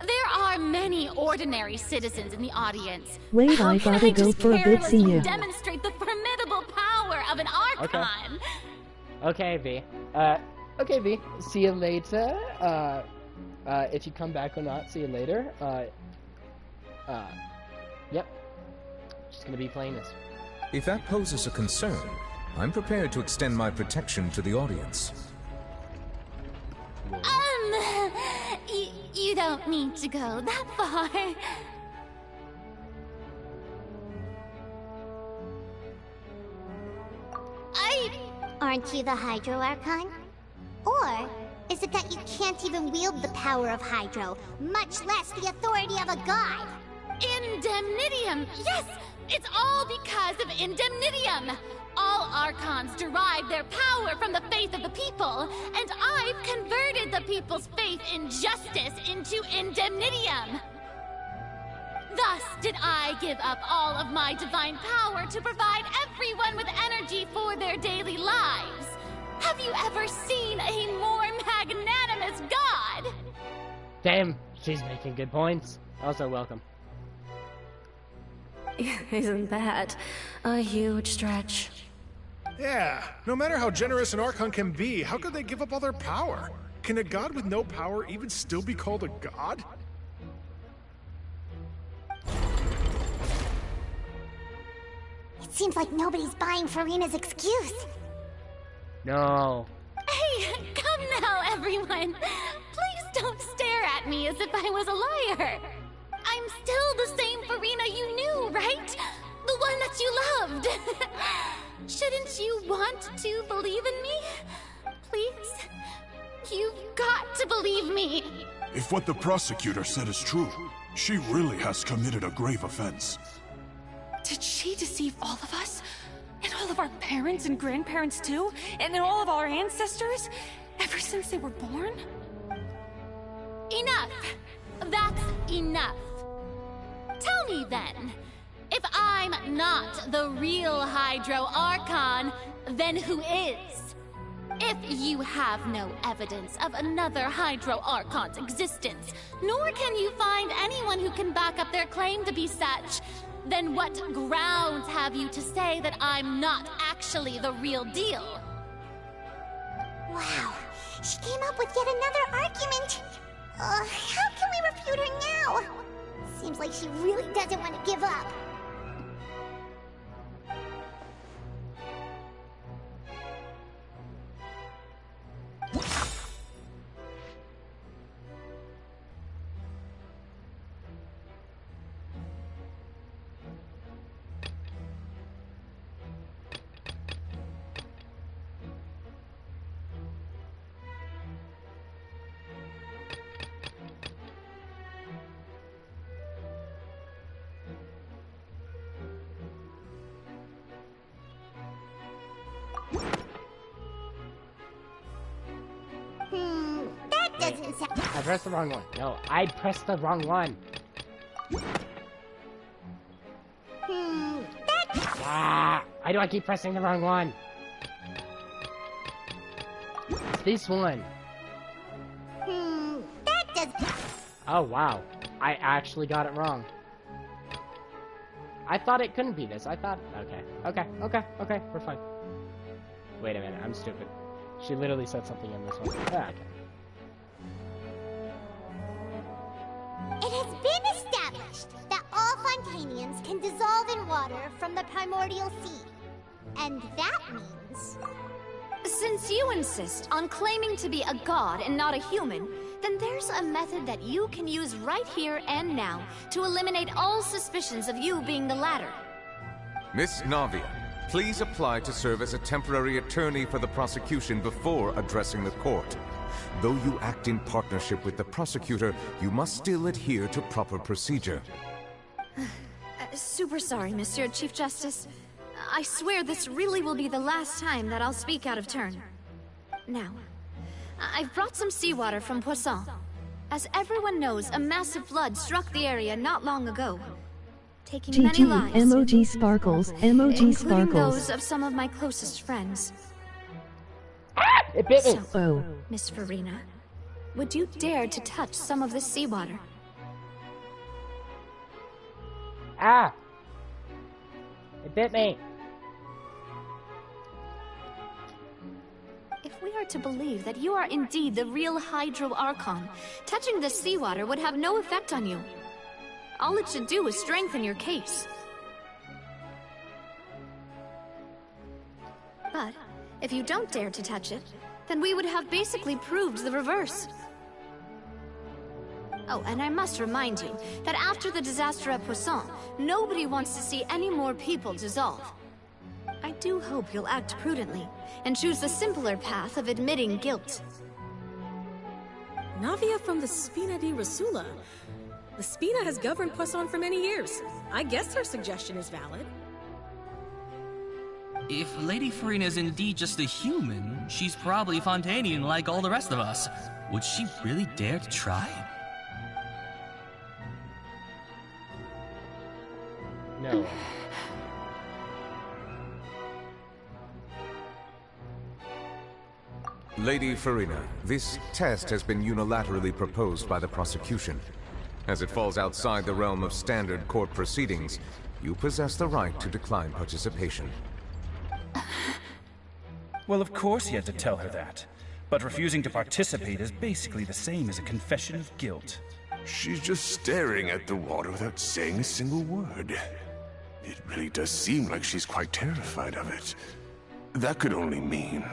There are many ordinary citizens in the audience. Wait, How I can gotta I go just for a bit, carelessly see ya. demonstrate the formidable power of an Archon? Okay, V. Okay, V. See you later. If you come back or not, see you later. Yep. Just gonna be playing this. If that poses a concern, I'm prepared to extend my protection to the audience. You don't need to go that far. Aren't you the Hydro Archon? Or is it that you can't even wield the power of Hydro, much less the authority of a god? Indemnitium! Yes! It's all because of Indemnitium! All Archons derive their power from the faith of the people, and I've converted the people's faith in justice into Indemnitium! Thus did I give up all of my divine power to provide everyone with energy for their daily lives. Have you ever seen a more magnanimous god? Damn, she's making good points. Also, welcome. Isn't that a huge stretch? Yeah, no matter how generous an Archon can be, how could they give up all their power? Can a god with no power even still be called a god? It seems like nobody's buying Furina's excuse. No. Hey, come now, everyone. Please don't stare at me as if I was a liar. I'm still the same Furina you knew, right? The one that you loved. Shouldn't you want to believe in me? Please? You've got to believe me. If what the prosecutor said is true, she really has committed a grave offense. Did she deceive all of us? And all of our parents and grandparents too? And all of our ancestors? Ever since they were born? Enough! That's enough. Tell me then, if I'm not the real Hydro Archon, then who is? If you have no evidence of another Hydro Archon's existence, nor can you find anyone who can back up their claim to be such, then what grounds have you to say that I'm not actually the real deal? Wow, she came up with yet another argument. How can we refute her now? Seems like she really doesn't want to give up. That doesn't sound... I pressed the wrong one. No, I pressed the wrong one. Why do I keep pressing the wrong one? It's this one. That does... Oh, wow. I actually got it wrong. I thought it couldn't be this. I thought... Okay, we're fine. Wait a minute, I'm stupid. She literally said something in this one. Okay. It has been established that all Fontanians can dissolve in water from the primordial sea. And that means... Since you insist on claiming to be a god and not a human, then there's a method that you can use right here and now to eliminate all suspicions of you being the latter. Miss Navia, please apply to serve as a temporary attorney for the prosecution before addressing the court. Though you act in partnership with the prosecutor, you must still adhere to proper procedure. Super sorry, Monsieur Chief Justice. I swear this really will be the last time that I'll speak out of turn. Now, I've brought some seawater from Poisson. As everyone knows, a massive flood struck the area not long ago, taking many GG, lives. emoji sparkles, emoji including sparkles. those of some of my closest friends. It bit me. So, Miss Furina, would you dare to touch some of this seawater? Ah! It bit me. If we are to believe that you are indeed the real Hydro Archon, touching the seawater would have no effect on you. All it should do is strengthen your case. If you don't dare to touch it, then we would have basically proved the reverse. Oh, and I must remind you that after the disaster at Poisson, nobody wants to see any more people dissolve. I do hope you'll act prudently and choose the simpler path of admitting guilt. Navia from the Spina di Rasula. The Spina has governed Poisson for many years. I guess her suggestion is valid. If Lady Farina is indeed just a human, she's probably Fontanian like all the rest of us. Would she really dare to try? No. Lady Farina, this test has been unilaterally proposed by the prosecution. As it falls outside the realm of standard court proceedings, you possess the right to decline participation. Well, of course he had to tell her that. But refusing to participate is basically the same as a confession of guilt. She's just staring at the water without saying a single word. It really does seem like she's quite terrified of it. That could only mean...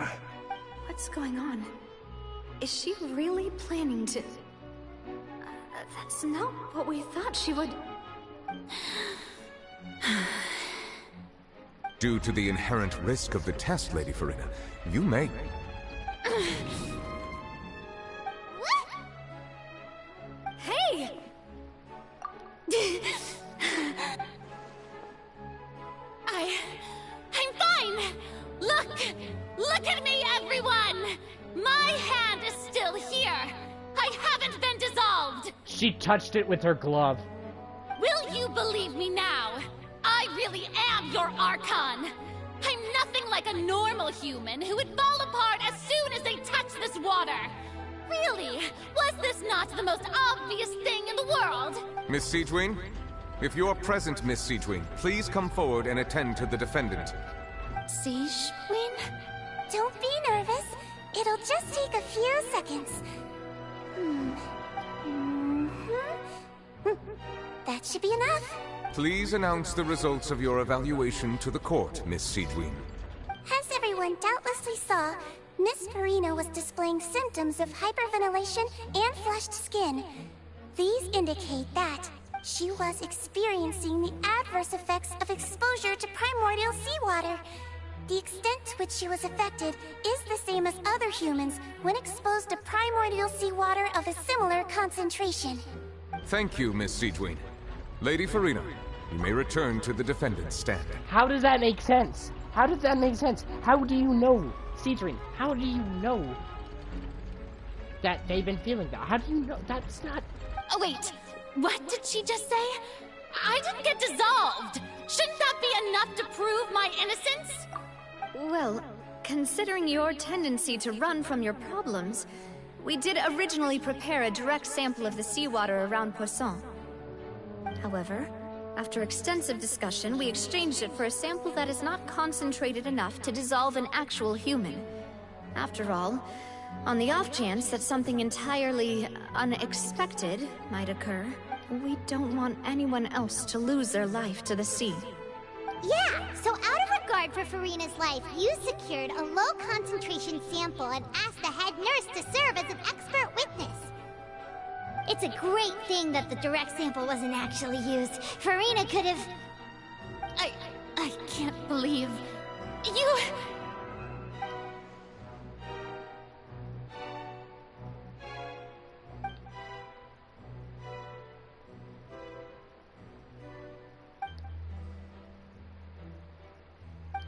What's going on? Is she really planning to... that's not what we thought she would... Due to the inherent risk of the test, Lady Farina, you may... Hey! I'm fine! Look at me, everyone! My hand is still here! I haven't been dissolved! She touched it with her glove. Will you believe me now? I really am your Archon! I'm nothing like a normal human who would fall apart as soon as they touch this water! Really? Was this not the most obvious thing in the world? Miss Siegewin? If you're present, Miss Siegewin, please come forward and attend to the defendant. Siegewin? Don't be nervous. It'll just take a few seconds. That should be enough. Please announce the results of your evaluation to the court, Miss Siegewin. As everyone doubtlessly saw, Miss Farina was displaying symptoms of hyperventilation and flushed skin. These indicate that she was experiencing the adverse effects of exposure to primordial seawater. The extent to which she was affected is the same as other humans when exposed to primordial seawater of a similar concentration. Thank you, Miss Siegewin. Lady Farina, you may return to the defendant's stand. How does that make sense? How does that make sense? How do you know, Cedrine? How do you know that they've been feeling that? How do you know? That's not... Oh, wait. What did she just say? I didn't get dissolved. Shouldn't that be enough to prove my innocence? Well, considering your tendency to run from your problems, we did originally prepare a direct sample of the seawater around Poisson. However, after extensive discussion, we exchanged it for a sample that is not concentrated enough to dissolve an actual human. After all, on the off chance that something entirely unexpected might occur, we don't want anyone else to lose their life to the sea. Yeah, so out of regard for Farina's life, you secured a low-concentration sample and asked the head nurse to serve as an expert witness. It's a great thing that the direct sample wasn't actually used. Farina could have... I can't believe... You...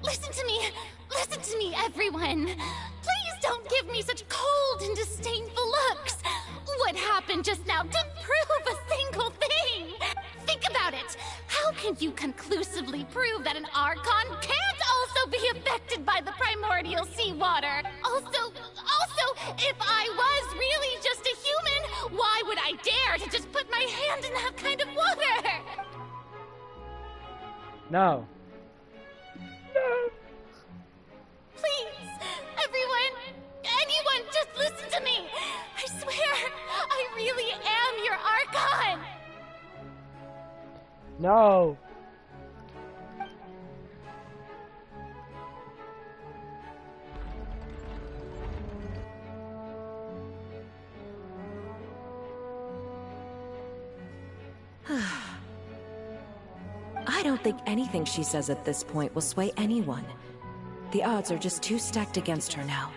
Listen to me, everyone! Please don't give me such cold and disdainful looks! What happened just now didn't prove a single thing! Think about it! How can you conclusively prove that an Archon can't also be affected by the primordial seawater? Also, if I was really just a human, why would I dare to just put my hand in that kind of water? No. Please, everyone, anyone, just listen to me. I swear, I really am your Archon. No. don't think anything she says at this point will sway anyone. The odds are just too stacked against her now.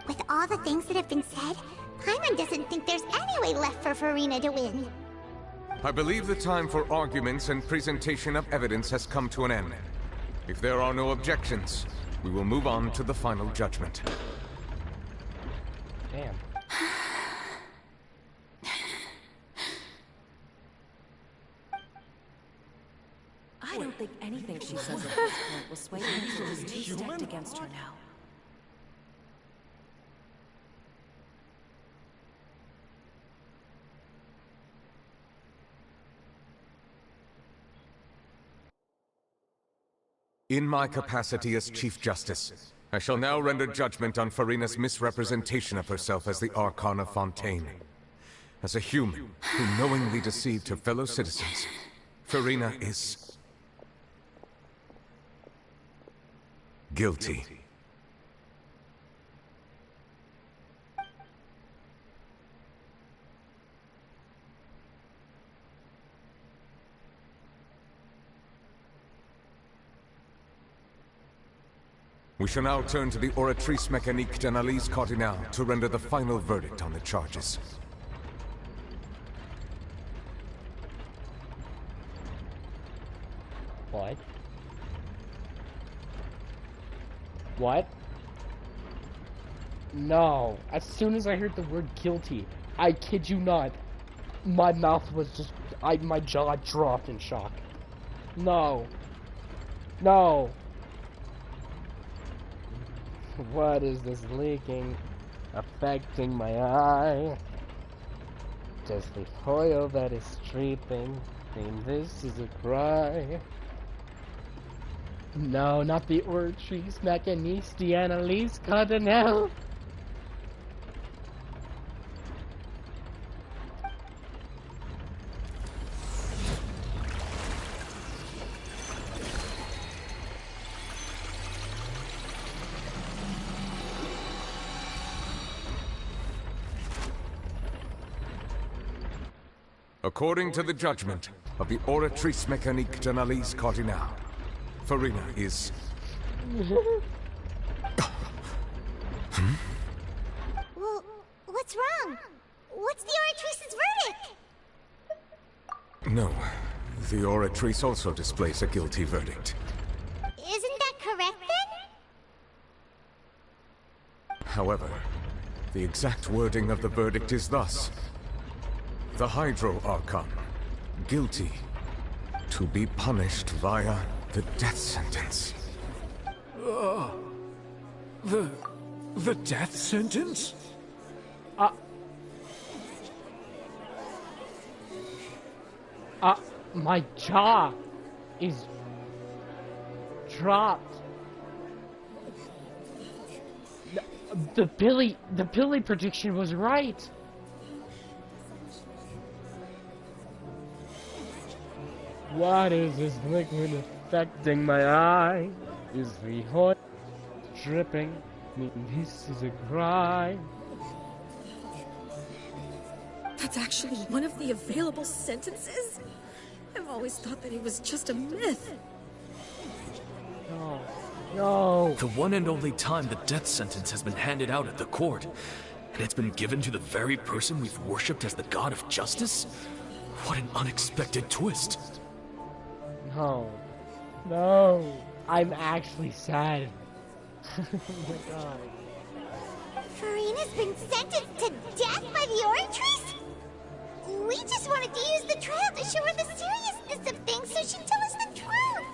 With all the things that have been said, Paimon doesn't think there's any way left for Farina to win. I believe the time for arguments and presentation of evidence has come to an end. If there are no objections, we will move on to the final judgment. Damn. I don't think anything she says at this point will sway anyone. She's too stacked against her now. In my capacity as Chief Justice, I shall now render judgment on Farina's misrepresentation of herself as the Archon of Fontaine. As a human who knowingly deceived her fellow citizens, Farina is guilty. We shall now turn to the Oratrice Mécanique d'Analyse Cardinal to render the final verdict on the charges. What? What? No. As soon as I heard the word guilty, I kid you not, my mouth was just, my jaw dropped in shock. No. No. What is this leaking? Affecting my eye? Does the oil that is streeping mean this is a cry? No, not the Oratrice Mécanique d'Analyse Cardinal. According to the judgment of the Oratrice Mécanique d'Analyse Cardinal, Farina is... Well, what's wrong? What's the Oratrice's verdict? No, the Oratrice also displays a guilty verdict. Isn't that correct then? However, the exact wording of the verdict is thus. The Hydro Archon, guilty, to be punished via the death sentence. The death sentence? My jaw is dropped. The Billy prediction was right. What is this liquid affecting my eye? Is the oil dripping? This is a cry. That's actually one of the available sentences? I've always thought that it was just a myth. No. No. The one and only time the death sentence has been handed out at the court, and it's been given to the very person we've worshipped as the god of justice? What an unexpected twist. No. No. I'm actually sad. Oh my god. Farina's been sentenced to death by the Oratrice? We just wanted to use the trial to show her the seriousness of things so she'd tell us the truth.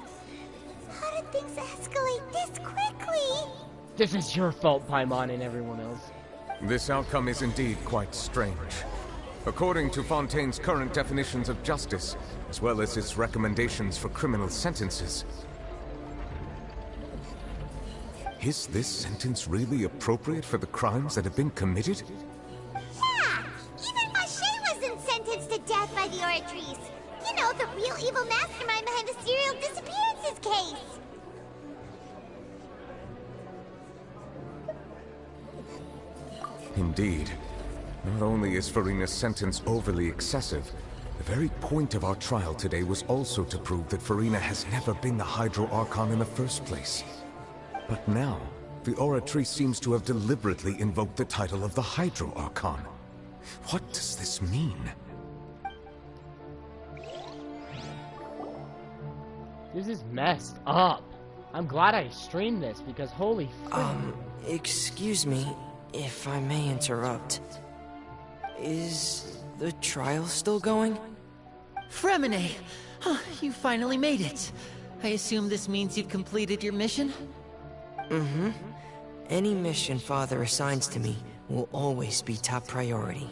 How did things escalate this quickly? This is your fault, Paimon and everyone else. This outcome is indeed quite strange. According to Fontaine's current definitions of justice, as well as his recommendations for criminal sentences, is this sentence really appropriate for the crimes that have been committed? Yeah! Even Maché wasn't sentenced to death by the Oratrice. You know, the real evil mastermind behind the serial disappearances case. Indeed. Not only is Farina's sentence overly excessive, The very point of our trial today was also to prove that Farina has never been the Hydro Archon in the first place. But now, the Oratrice seems to have deliberately invoked the title of the Hydro Archon. What does this mean? This is messed up. I'm glad I streamed this because holy Excuse me, if I may interrupt. Is the trial still going? Fremine! You finally made it. I assume this means you've completed your mission? Mm-hmm. Any mission Father assigns to me will always be top priority.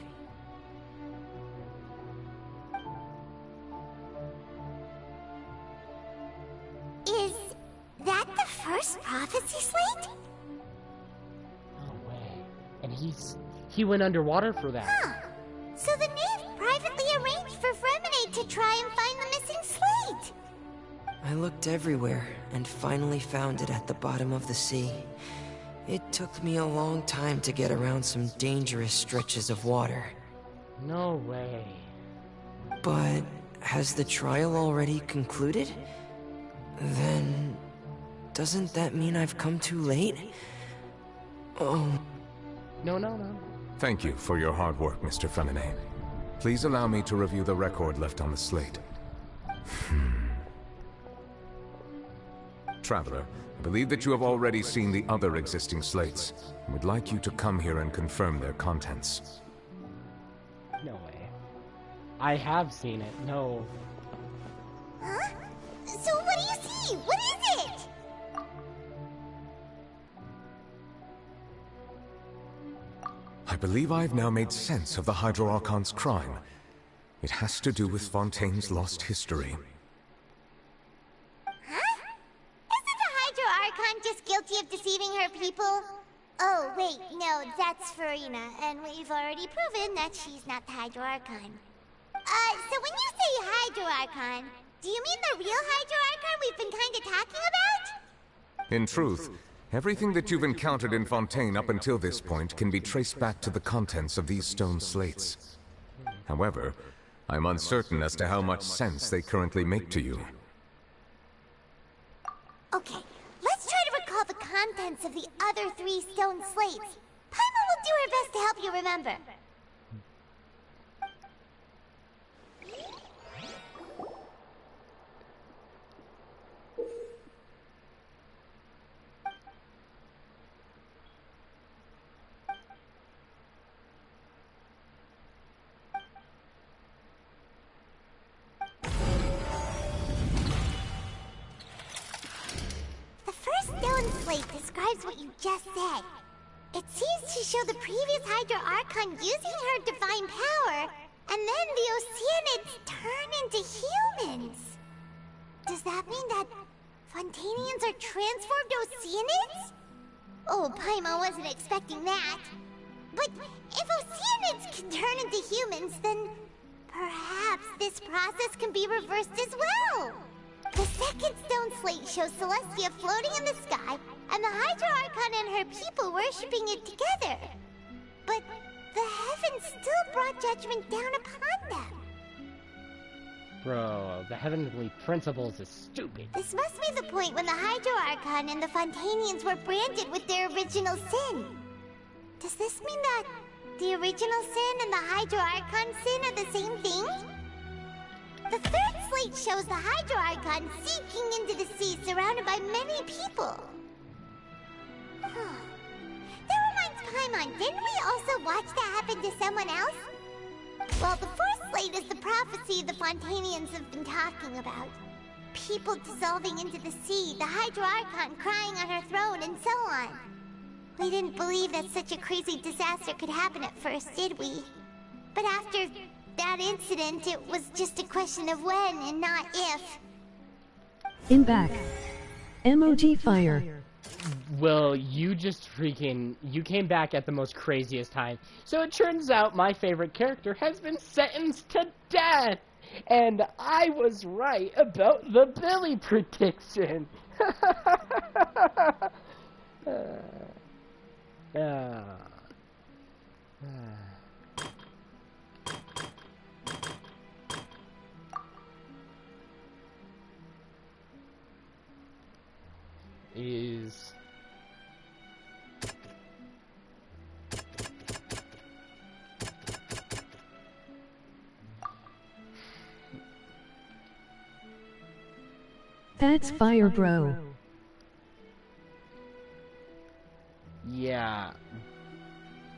Is that the first prophecy slate? No way. And he went underwater for that. Huh. So the Nymph privately arranged for Fremine to try and find the missing slate. I looked everywhere and finally found it at the bottom of the sea. It took me a long time to get around some dangerous stretches of water. No way. But has the trial already concluded? Then doesn't that mean I've come too late? Oh. No. Thank you for your hard work, Mr. Fremine. Please allow me to review the record left on the slate. Traveler, I believe that you have already seen the other existing slates, and would like you to come here and confirm their contents. No way. I have seen it. No. Huh? So what do you see? What is it? I believe I've now made sense of the Hydro Archon's crime. It has to do with Fontaine's lost history. Huh? Isn't the Hydro Archon just guilty of deceiving her people? Oh, wait, no, that's Farina, and we've already proven that she's not the Hydro Archon. So when you say Hydro Archon, do you mean the real Hydro Archon we've been kinda talking about? In truth, everything that you've encountered in Fontaine up until this point can be traced back to the contents of these stone slates. However, I'm uncertain as to how much sense they currently make to you. Okay, let's try to recall the contents of the other 3 stone slates. Paimon will do her best to help you remember. Slate describes what you just said. It seems to show the previous Hydro Archon using her divine power, and then the Oceanids turn into humans. Does that mean that Fontainians are transformed Oceanids? Oh, Paimon wasn't expecting that. But if Oceanids can turn into humans, then perhaps this process can be reversed as well. The second stone slate shows Celestia floating in the sky, and the Hydro Archon and her people worshipping it together. But the heavens still brought judgment down upon them. Bro, the heavenly principles is stupid. This must be the point when the Hydro Archon and the Fontainians were branded with their original sin. Does this mean that the original sin and the Hydro Archon sin are the same thing? The third slate shows the Hydro Archon sinking into the sea surrounded by many people. That reminds Paimon, didn't we also watch that happen to someone else? Well, the fourth slate is the prophecy the Fontainians have been talking about. People dissolving into the sea, the Hydro Archon crying on her throne, and so on. We didn't believe that such a crazy disaster could happen at first, did we? But after that incident, it was just a question of when and not if. In back. Emoji fire. Well, you came back at the most craziest time. So it turns out my favorite character has been sentenced to death! And I was right about the Billy prediction! That's fire, bro. Yeah,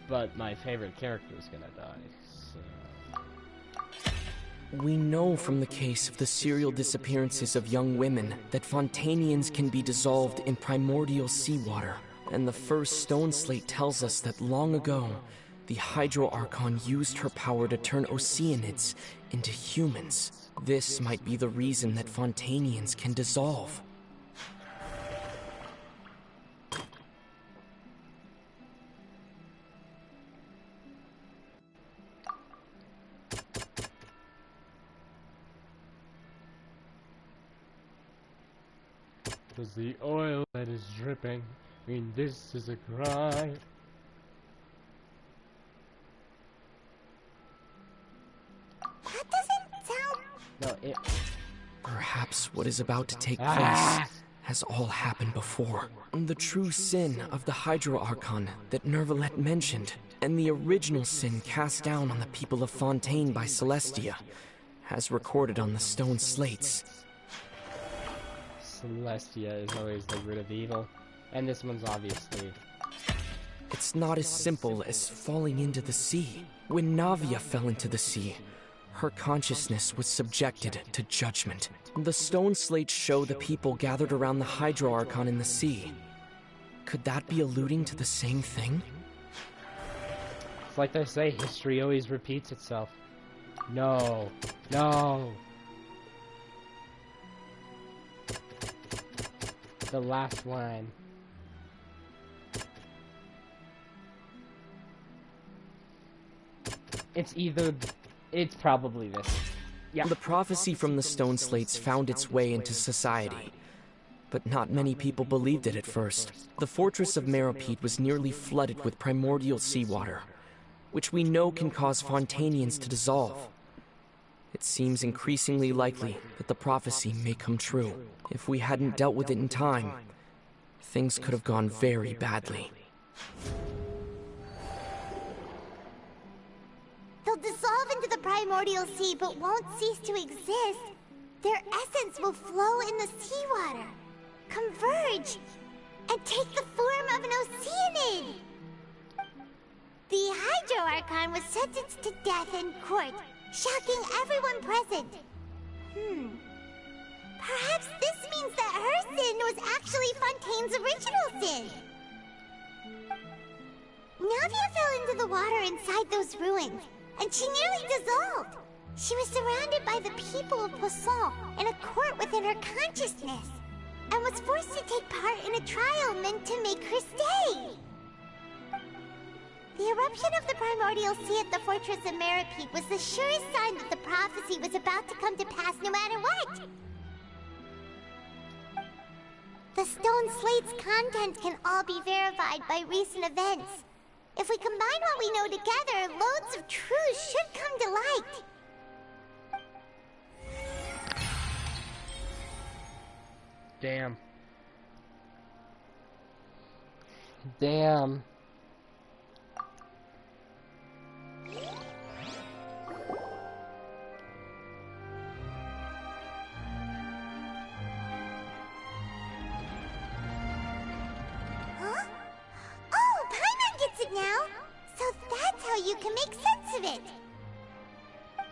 but my favorite character is gonna die, so... We know from the case of the serial disappearances of young women that Fontanians can be dissolved in primordial seawater. And the first stone slate tells us that long ago, the Hydro Archon used her power to turn Oceanids into humans. This might be the reason that Fontanians can dissolve. Cause the oil that is dripping, I mean, this is a crime. That doesn't sound... No, it... Perhaps what is about to take Ah! place has all happened before. The true sin of the Hydro Archon that Nervalet mentioned, and the original sin cast down on the people of Fontaine by Celestia, as recorded on the stone slates. Celestia is always the root of evil, and this one's obviously... It's not as simple as falling into the sea. When Navia fell into the sea, her consciousness was subjected to judgment. The stone slates show the people gathered around the Hydro Archon in the sea. Could that be alluding to the same thing? It's like they say, history always repeats itself. No. No! The last line. It's probably this. Yeah. The prophecy from the stone slates found its way into society, but not many people believed it at first. The fortress of Meropide was nearly flooded with primordial seawater, which we know can cause Fontanians to dissolve. It seems increasingly likely that the prophecy may come true. If we hadn't dealt with it in time, things could have gone very badly. They'll dissolve into the primordial sea but won't cease to exist. Their essence will flow in the seawater, converge, and take the form of an Oceanid. The Hydro Archon was sentenced to death in court, shocking everyone present. Perhaps this means that her sin was actually Fontaine's original sin. Navia fell into the water inside those ruins, and she nearly dissolved. She was surrounded by the people of Poisson in a court within her consciousness, and was forced to take part in a trial meant to make her stay. The eruption of the primordial sea at the fortress of Meropide was the surest sign that the prophecy was about to come to pass no matter what. The stone slate's content can all be verified by recent events. If we combine what we know together, loads of truths should come to light. Damn. Damn. Huh? Oh, Paimon gets it now! So that's how you can make sense of it.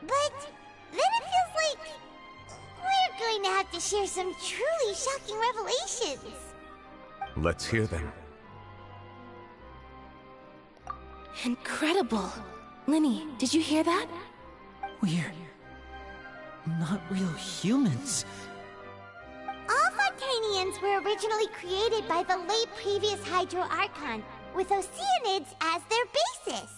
But then it feels like we're going to have to share some truly shocking revelations. Let's hear them. Incredible. Linny, did you hear that? We're not real humans. All Fontanians were originally created by the late previous Hydro Archon, with Oceanids as their basis.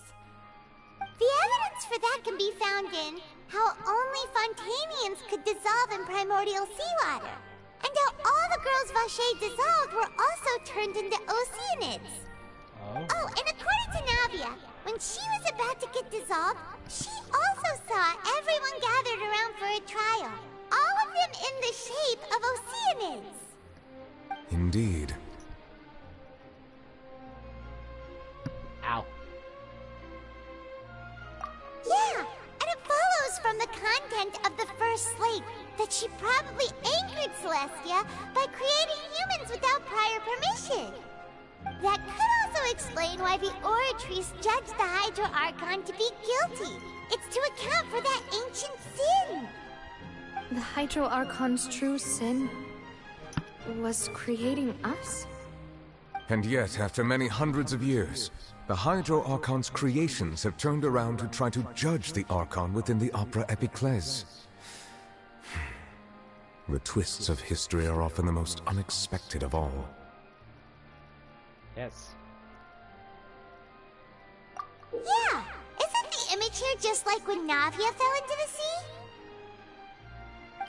The evidence for that can be found in how only Fontanians could dissolve in primordial seawater, and how all the girls Vacher dissolved were also turned into Oceanids. Oh, and according to Navia, when she was about to get dissolved, she also saw everyone gathered around for a trial, all of them in the shape of Oceanids. Indeed. Ow. Yeah, and it follows from the content of the first slate that she probably angered Celestia by creating humans without prior permission. That could also explain why the Oratrice judged the Hydro Archon to be guilty. It's to account for that ancient sin. The Hydro Archon's true sin was creating us? And yet, after many hundreds of years, the Hydro Archon's creations have turned around to try to judge the Archon within the Opera Epiclese. The twists of history are often the most unexpected of all. Yes. Yeah! Isn't the image here just like when Navia fell into the sea?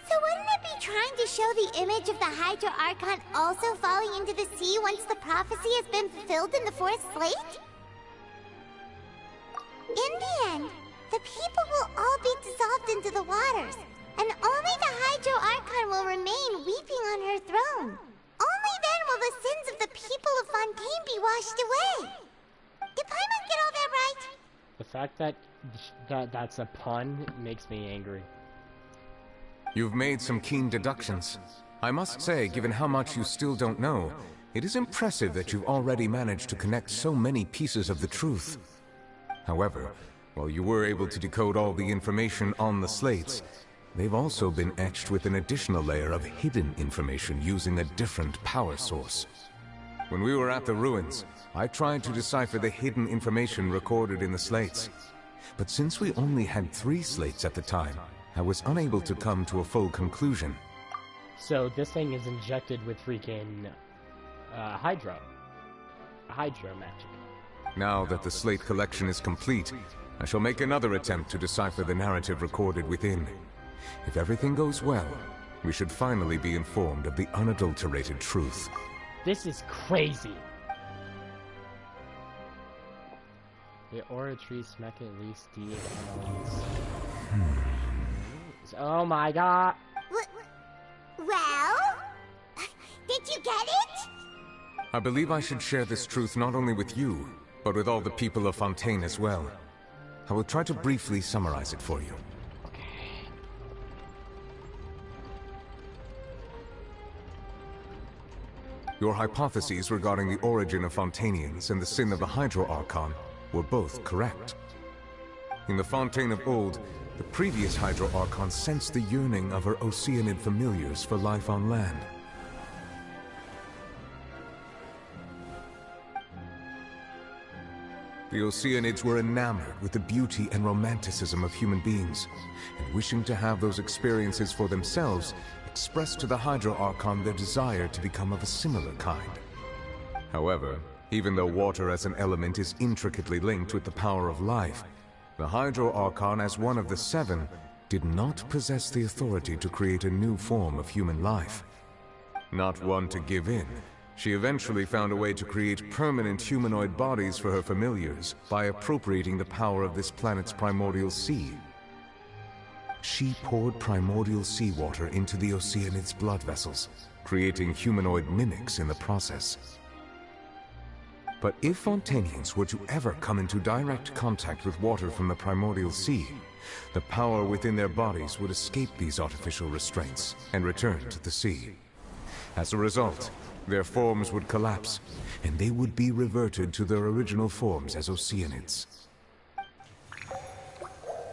So wouldn't it be trying to show the image of the Hydro Archon also falling into the sea once the prophecy has been fulfilled in the fourth slate? In the end, the people will all be dissolved into the waters, and only the Hydro Archon will remain weeping on her throne. Only then will the sins of the people of Fontaine be washed away. Did Paimon get all that right? The fact that that's a pun makes me angry. You've made some keen deductions. I must say, given how much you still don't know, it is impressive that you've already managed to connect so many pieces of the truth. However, while you were able to decode all the information on the slates, they've also been etched with an additional layer of hidden information using a different power source. When we were at the ruins, I tried to decipher the hidden information recorded in the slates. But since we only had 3 slates at the time, I was unable to come to a full conclusion. So this thing is injected with freaking hydro magic. Now that the slate collection is complete, I shall make another attempt to decipher the narrative recorded within. If everything goes well, we should finally be informed of the unadulterated truth. This is crazy. The Oratrice Mecha at least D elements. Oh my god. Well? Did you get it? I believe I should share this truth not only with you, but with all the people of Fontaine as well. I will try to briefly summarize it for you. Your hypotheses regarding the origin of Fontainians and the sin of the Hydro Archon were both correct. In the Fontaine of old, the previous Hydro Archon sensed the yearning of her Oceanid familiars for life on land. The Oceanids were enamored with the beauty and romanticism of human beings, and wishing to have those experiences for themselves, expressed to the Hydro Archon their desire to become of a similar kind. However, even though water as an element is intricately linked with the power of life, the Hydro Archon, as one of the 7, did not possess the authority to create a new form of human life. Not one to give in, she eventually found a way to create permanent humanoid bodies for her familiars by appropriating the power of this planet's primordial sea. She poured primordial seawater into the Oceanids' blood vessels, creating humanoid mimics in the process. But if Fontainians were to ever come into direct contact with water from the primordial sea, the power within their bodies would escape these artificial restraints and return to the sea. As a result, their forms would collapse, and they would be reverted to their original forms as Oceanids.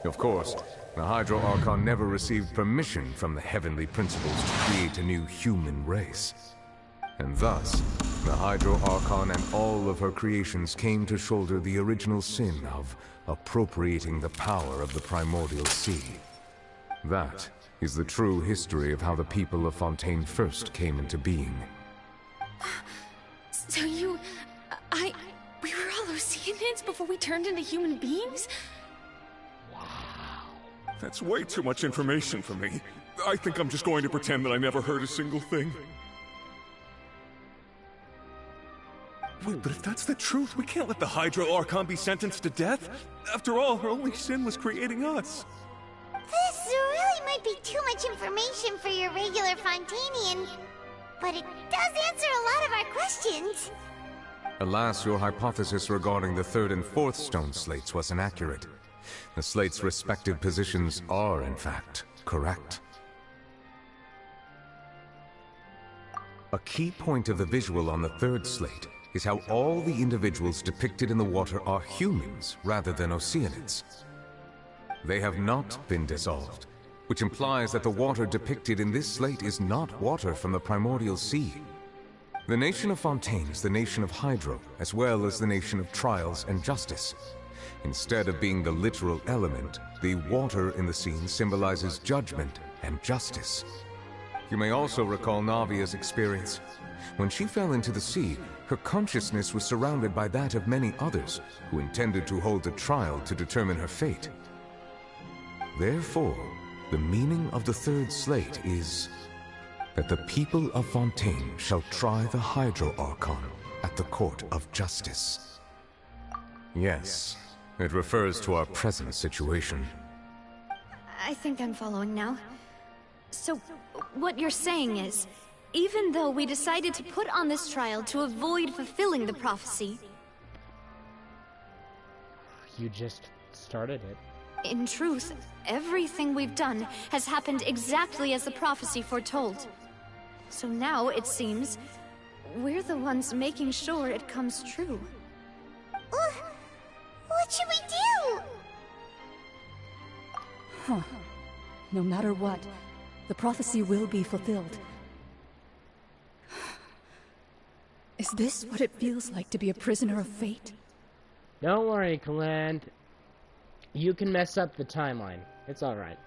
Of course, the Hydro Archon never received permission from the heavenly principles to create a new human race. And thus, the Hydro Archon and all of her creations came to shoulder the original sin of appropriating the power of the primordial sea. That is the true history of how the people of Fontaine first came into being. So we were all Oceanids before we turned into human beings? That's way too much information for me. I think I'm just going to pretend that I never heard a single thing. Wait, but if that's the truth, we can't let the Hydro Archon be sentenced to death. After all, her only sin was creating us. This really might be too much information for your regular Fontainian, but it does answer a lot of our questions. Alas, your hypothesis regarding the 3rd and 4th stone slates was inaccurate. The slates' respective positions are, in fact, correct. A key point of the visual on the third slate is how all the individuals depicted in the water are humans rather than Oceanids. They have not been dissolved, which implies that the water depicted in this slate is not water from the primordial sea. The nation of Fontaine is the nation of Hydro, as well as the nation of Trials and Justice. Instead of being the literal element, the water in the scene symbolizes judgment and justice. You may also recall Navia's experience. When she fell into the sea, her consciousness was surrounded by that of many others who intended to hold a trial to determine her fate. Therefore, the meaning of the third slate is that the people of Fontaine shall try the Hydro Archon at the Court of Justice. Yes, it refers to our present situation. I think I'm following now. So, what you're saying is, even though we decided to put on this trial to avoid fulfilling the prophecy... You just started it. In truth, everything we've done has happened exactly as the prophecy foretold. So now, it seems, we're the ones making sure it comes true. What should we do? Huh. No matter what, the prophecy will be fulfilled. Is this what it feels like to be a prisoner of fate? Don't worry, Kaland. You can mess up the timeline. It's alright.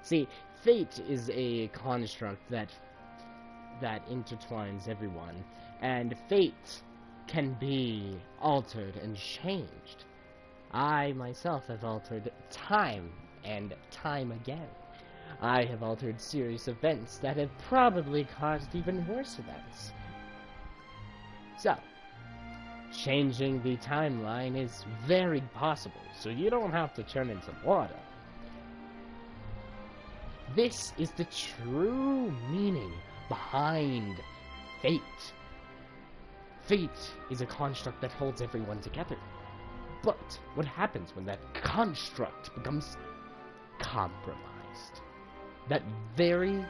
See, fate is a construct that intertwines everyone, and fate can be altered and changed. I myself have altered time and time again. I have altered serious events that have probably caused even worse events. So, changing the timeline is very possible, so you don't have to turn into water. This is the true meaning behind fate. Fate is a construct that holds everyone together. But what happens when that construct becomes compromised? That very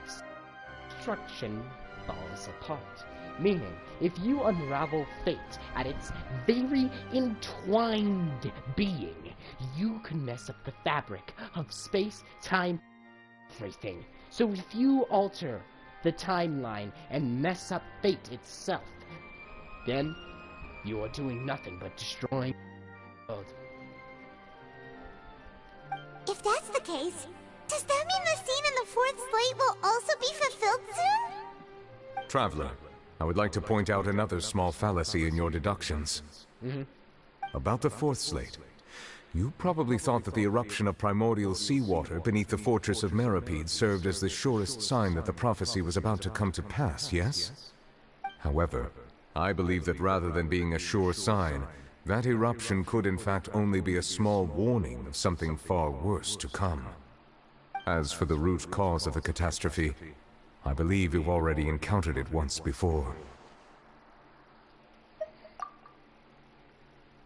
structure falls apart. Meaning, if you unravel fate at its very entwined being, you can mess up the fabric of space, time, everything. So if you alter the timeline and mess up fate itself, then you are doing nothing but destroying the world. If that's the case, does that mean the scene in the fourth slate will also be fulfilled soon? Traveler, I would like to point out another small fallacy in your deductions. About the fourth slate. You probably thought that the eruption of primordial seawater beneath the fortress of Meripede served as the surest sign that the prophecy was about to come to pass, yes? However, I believe that rather than being a sure sign, that eruption could in fact only be a small warning of something far worse to come. As for the root cause of the catastrophe, I believe you've already encountered it once before.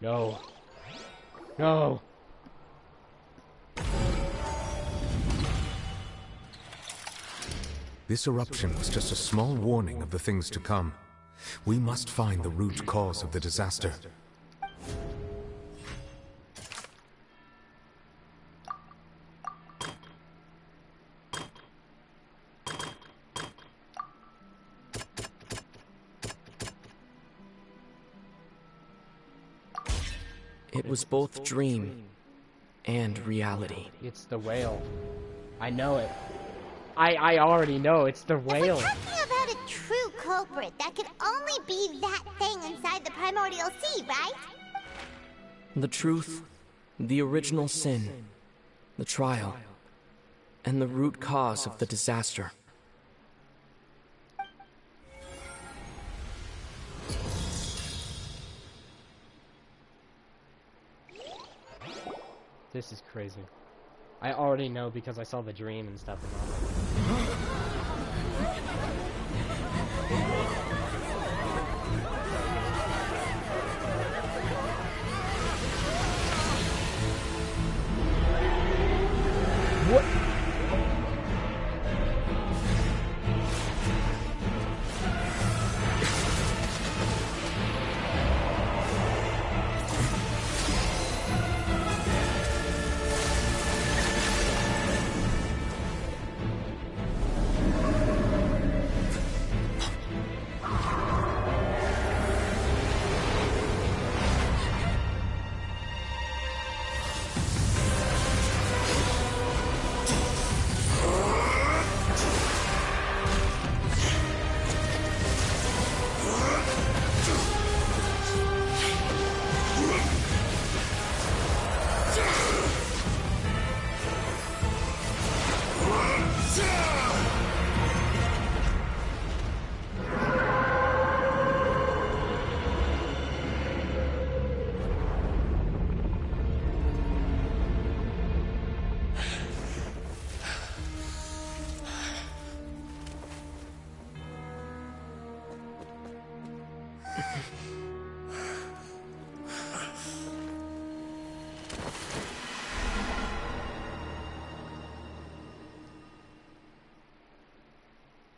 No. No. This eruption was just a small warning of the things to come. We must find the root cause of the disaster. It was both dream and reality. It's the whale. I know it. I already know it's the whale. We're talking about a true culprit. That could only be that thing inside the primordial sea, right? The truth, the original sin, the trial, and the root cause of the disaster. This is crazy. I already know because I saw the dream and stuff. What?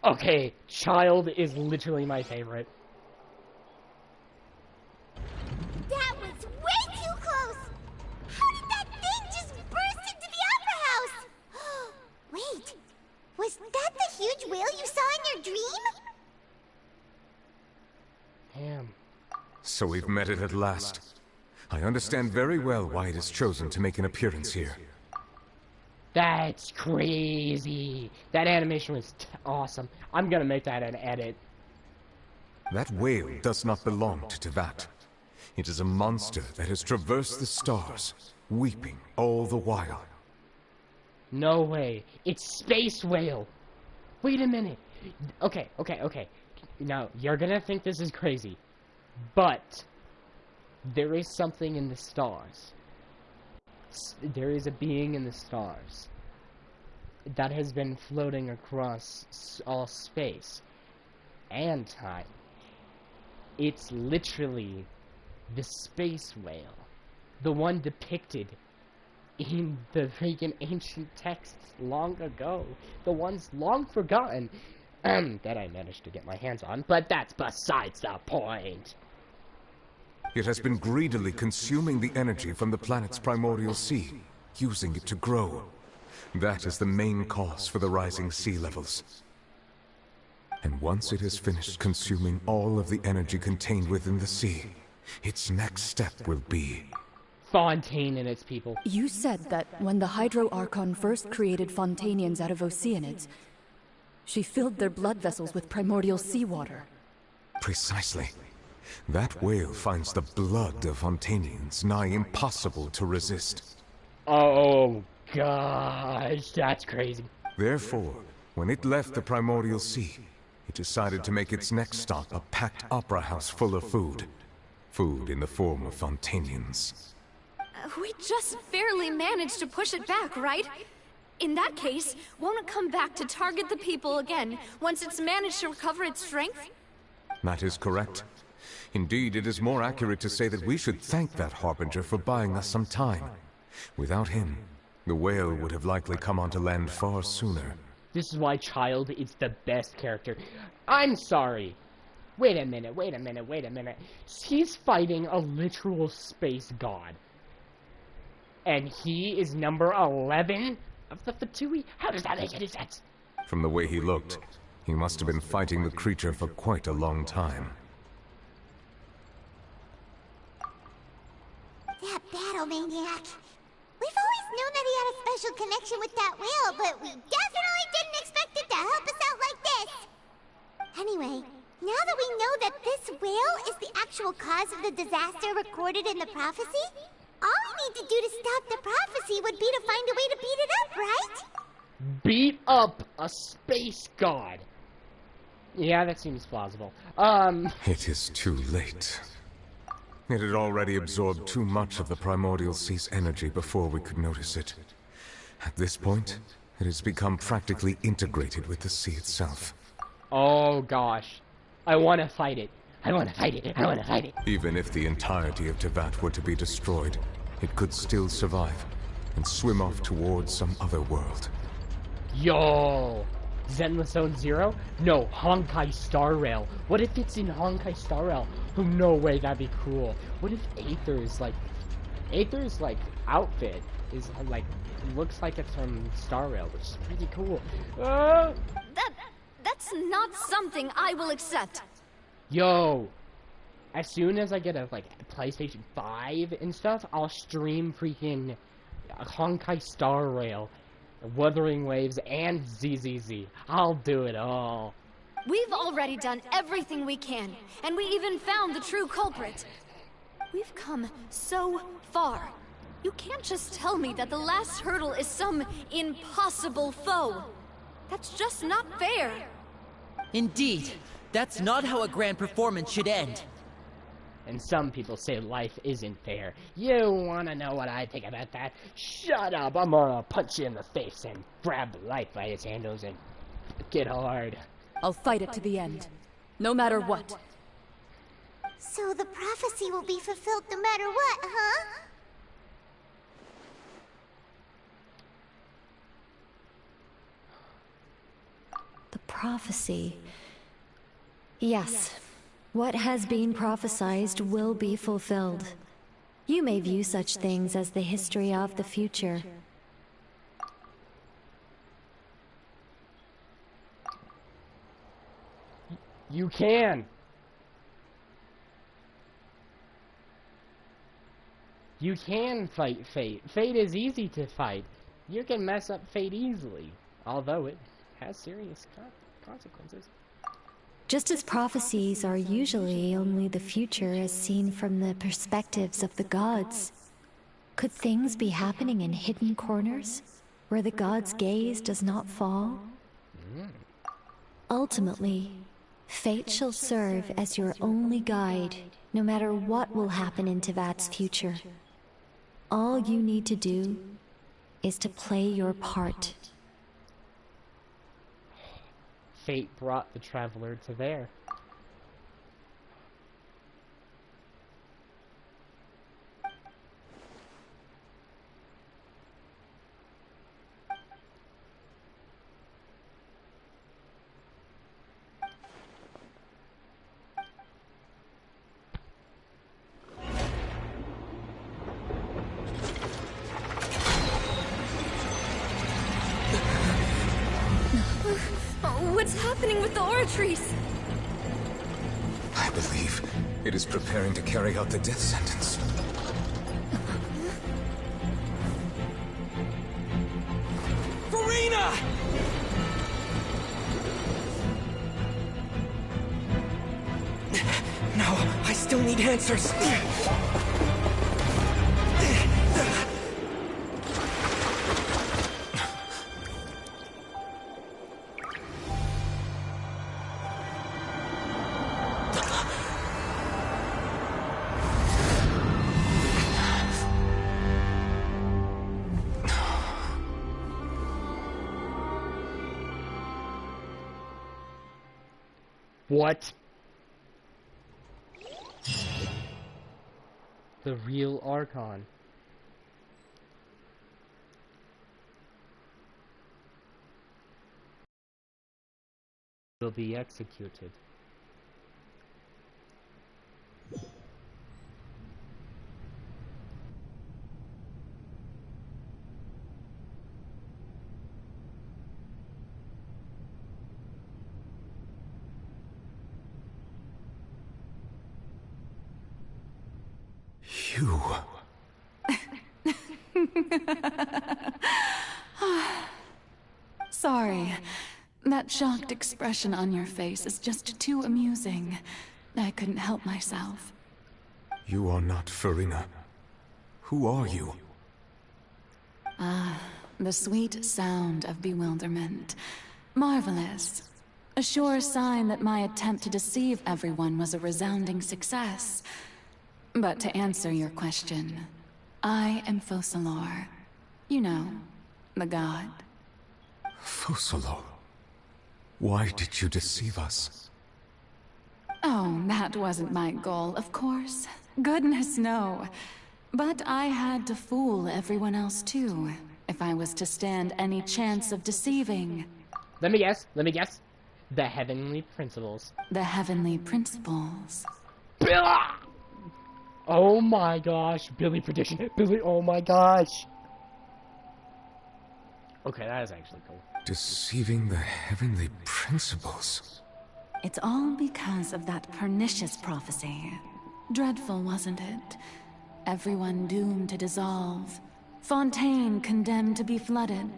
Okay, Child is literally my favorite. That was way too close! How did that thing just burst into the Opera House? Wait, was that the huge whale you saw in your dream? Damn. So we've met it at last. I understand very well why it has chosen to make an appearance here. That's crazy. That animation was awesome. I'm gonna make that an edit. That whale does not belong to Tevat. It is a monster that has traversed the stars, weeping all the while. No way. It's Space Whale. Wait a minute. Okay. Now, you're gonna think this is crazy. But there is something in the stars. There is a being in the stars that has been floating across all space and time. It's literally the space whale, the one depicted in the freaking ancient texts long ago, the ones long forgotten that I managed to get my hands on, but that's besides the point. It has been greedily consuming the energy from the planet's primordial sea, using it to grow. That is the main cause for the rising sea levels. And once it has finished consuming all of the energy contained within the sea, its next step will be... Fontaine and its people. You said that when the Hydro Archon first created Fontanians out of Oceanids, she filled their blood vessels with primordial seawater. Precisely. That whale finds the blood of Fontanians nigh impossible to resist. Oh gosh, that's crazy. Therefore, when it left the primordial sea, it decided to make its next stop a packed opera house full of food. Food in the form of Fontanians. We just barely managed to push it back, right? In that case, won't it come back to target the people again once it's managed to recover its strength? That is correct. Indeed, it is more accurate to say that we should thank that Harbinger for buying us some time. Without him, the whale would have likely come onto land far sooner. This is why Child is the best character. I'm sorry. Wait a minute. He's fighting a literal space god. And he is number 11 of the Fatui? How does that make any sense? From the way he looked, he must have been fighting the creature for quite a long time. That battle maniac. We've always known that he had a special connection with that whale, but we definitely didn't expect it to help us out like this. Anyway, now that we know that this whale is the actual cause of the disaster recorded in the prophecy, all we need to do to stop the prophecy would be to find a way to beat it up, right? Beat up a space god. Yeah, that seems plausible. It is too late. It had already absorbed too much of the primordial sea's energy before we could notice it. At this point, it has become practically integrated with the sea itself. Oh gosh. I want to fight it. Even if the entirety of Tevat were to be destroyed, it could still survive and swim off towards some other world. Yo! Zenless Zone Zero? No, Honkai Star Rail. What if it's in Honkai Star Rail? Oh, no way, that'd be cool. What if Aether's outfit is looks like it's from Star Rail, which is pretty cool. That's not something I will accept. Yo, as soon as I get a PlayStation 5 and stuff, I'll stream freaking Honkai Star Rail, Wuthering Waves, and ZZZ. I'll do it all. We've already done everything we can, and we even found the true culprit. We've come so far. You can't just tell me that the last hurdle is some impossible foe. That's just not fair. Indeed, that's not how a grand performance should end. And some people say life isn't fair. You wanna know what I think about that? Shut up, I'm gonna punch you in the face and grab life by its handles and get hard. I'll fight it to the end, no matter what. So the prophecy will be fulfilled no matter what, huh? The prophecy. Yes. What has been prophesied will be fulfilled. You may view such things as the history of the future. You can! You can fight fate. Fate is easy to fight. You can mess up fate easily, although it has serious consequences. Just as prophecies are usually only the future as seen from the perspectives of the gods, could things be happening in hidden corners, where the gods' gaze does not fall? Ultimately, fate shall serve as your only guide, no matter what will happen in Tevat's future. All you need to do is to play your part. Fate brought the traveler to there. What's happening with the oratories? I believe it is preparing to carry out the death sentence. Furina! No, I still need answers. What? The real Archon. Will be executed. You... Sorry. That shocked expression on your face is just too amusing. I couldn't help myself. You are not Furina. Who are you? Ah, the sweet sound of bewilderment. Marvelous. A sure sign that my attempt to deceive everyone was a resounding success. But to answer your question, I am Focalor. You know, the god. Focalor? Why did you deceive us? Oh, that wasn't my goal, of course. Goodness, no. But I had to fool everyone else too, if I was to stand any chance of deceiving. Let me guess. The Heavenly Principles. The Heavenly Principles. Oh my gosh, Billy prediction. Billy, oh my gosh. Okay, that is actually cool. Deceiving the Heavenly Principles. It's all because of that pernicious prophecy. Dreadful, wasn't it? Everyone doomed to dissolve. Fontaine condemned to be flooded.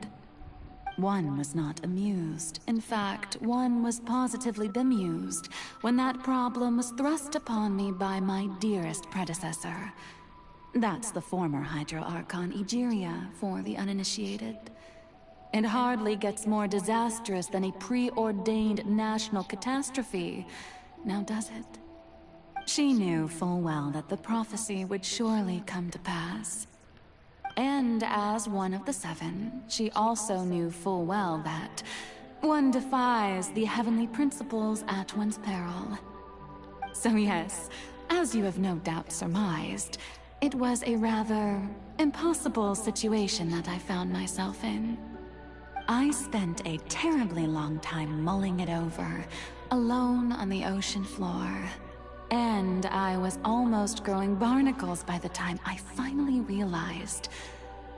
One was not amused. In fact, one was positively bemused when that problem was thrust upon me by my dearest predecessor. That's the former Hydro Archon Egeria for the uninitiated. It hardly gets more disastrous than a preordained national catastrophe, now does it? She knew full well that the prophecy would surely come to pass. And as one of the seven, she also knew full well that one defies the heavenly principles at one's peril. So yes, as you have no doubt surmised, it was a rather impossible situation that I found myself in. I spent a terribly long time mulling it over, alone on the ocean floor. And I was almost growing barnacles by the time I finally realized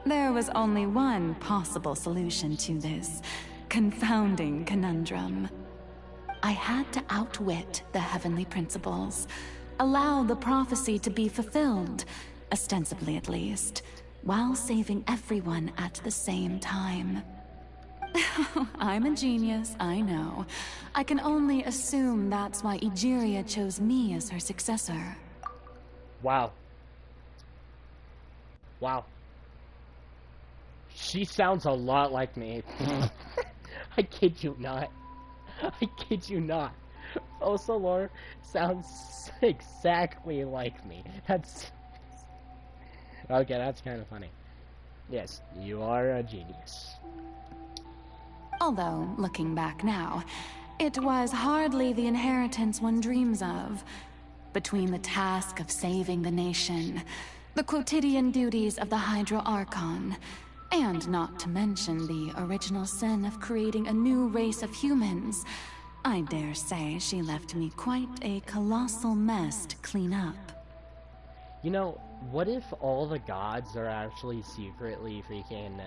there was only one possible solution to this confounding conundrum. I had to outwit the heavenly principles, allow the prophecy to be fulfilled, ostensibly at least, while saving everyone at the same time. I'm a genius, I know. I can only assume that's why Egeria chose me as her successor. Wow. Wow. She sounds a lot like me. I kid you not. I kid you not. Ocelor sounds exactly like me. That's... Okay, that's kind of funny. Yes, you are a genius. Although, looking back now, it was hardly the inheritance one dreams of. Between the task of saving the nation, the quotidian duties of the Hydro Archon, and not to mention the original sin of creating a new race of humans, I dare say she left me quite a colossal mess to clean up. You know, what if all the gods are actually secretly freaking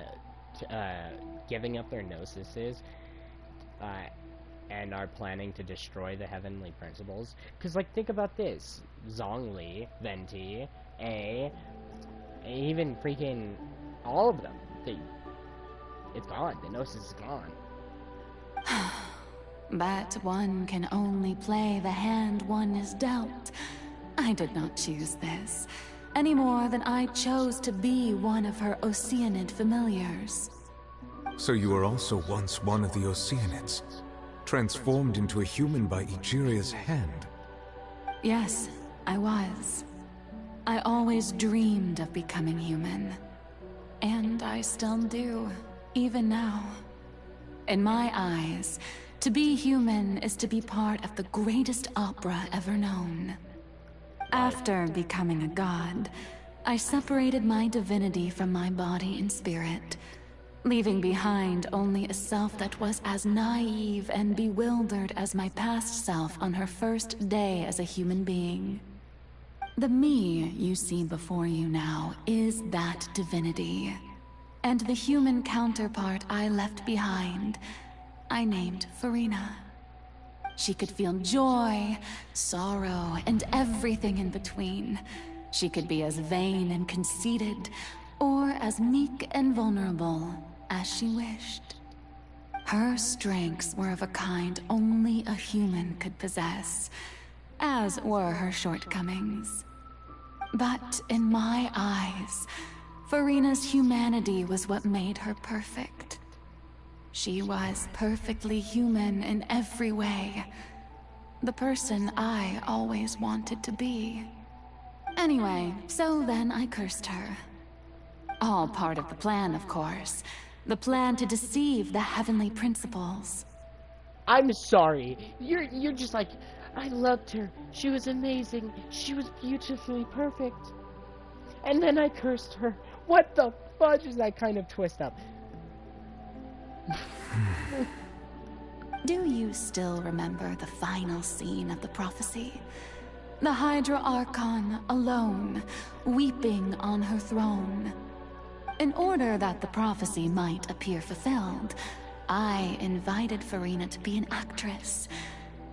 giving up their gnosis and are planning to destroy the heavenly principles? Because, like, think about this. Zhongli, Venti, even freaking all of them. It's gone. The gnosis is gone. But one can only play the hand one is dealt. I did not choose this, any more than I chose to be one of her Oceanid familiars. So you were also once one of the Oceanids, transformed into a human by Egeria's hand? Yes, I was. I always dreamed of becoming human. And I still do, even now. In my eyes, to be human is to be part of the greatest opera ever known. After becoming a god, I separated my divinity from my body and spirit, leaving behind only a self that was as naive and bewildered as my past self on her first day as a human being. The me you see before you now is that divinity. And the human counterpart I left behind, I named Furina. She could feel joy, sorrow, and everything in between. She could be as vain and conceited, or as meek and vulnerable as she wished. Her strengths were of a kind only a human could possess, as were her shortcomings. But in my eyes, Furina's humanity was what made her perfect. She was perfectly human in every way. The person I always wanted to be. Anyway, so then I cursed her. All part of the plan, of course. The plan to deceive the heavenly principles. I'm sorry. You're just like, I loved her. She was amazing. She was beautifully perfect. And then I cursed her. What the fudge is that kind of twist up? Do you still remember the final scene of the prophecy? The Hydra Archon alone, weeping on her throne. In order that the prophecy might appear fulfilled, I invited Furina to be an actress,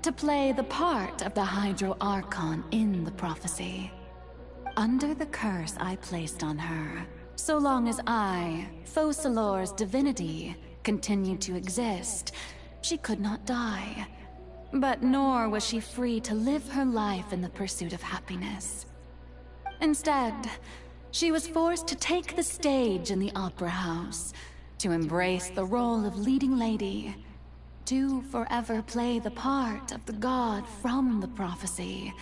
to play the part of the Hydro Archon in the prophecy. Under the curse I placed on her, so long as I, Focalor's divinity, continued to exist, she could not die. But nor was she free to live her life in the pursuit of happiness. Instead, she was forced to take the stage in the opera house, to embrace the role of leading lady, to forever play the part of the god from the prophecy,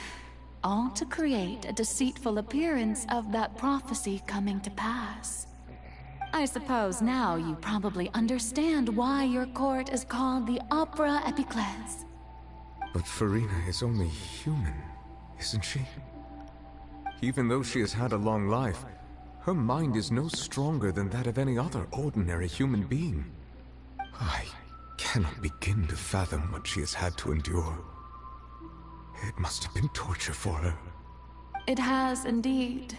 all to create a deceitful appearance of that prophecy coming to pass. I suppose now you probably understand why your court is called the Opera Epiclese. But Farina is only human, isn't she? Even though she has had a long life, her mind is no stronger than that of any other ordinary human being. I cannot begin to fathom what she has had to endure. It must have been torture for her. It has indeed.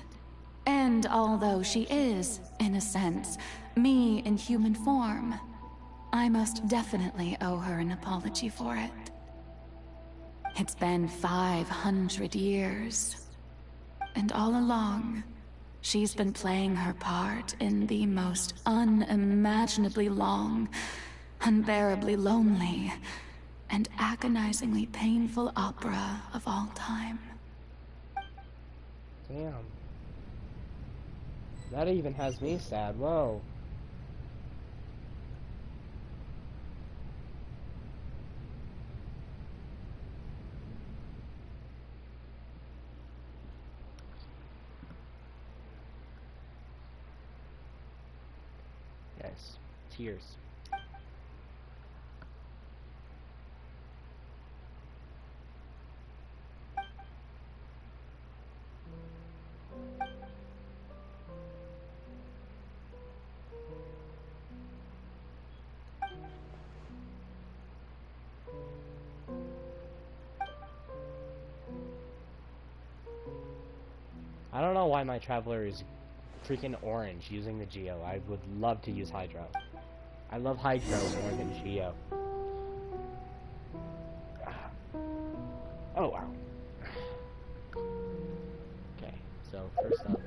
And although she is, in a sense, me in human form, I most definitely owe her an apology for it. It's been 500 years. And all along, she's been playing her part in the most unimaginably long, unbearably lonely, and agonizingly painful opera of all time. Damn. That even has me sad. Whoa. Yes. Tears. I don't know why my Traveler is freaking orange using the Geo. I would love to use Hydro. I love Hydro more than Geo. Oh wow. Okay, so first up.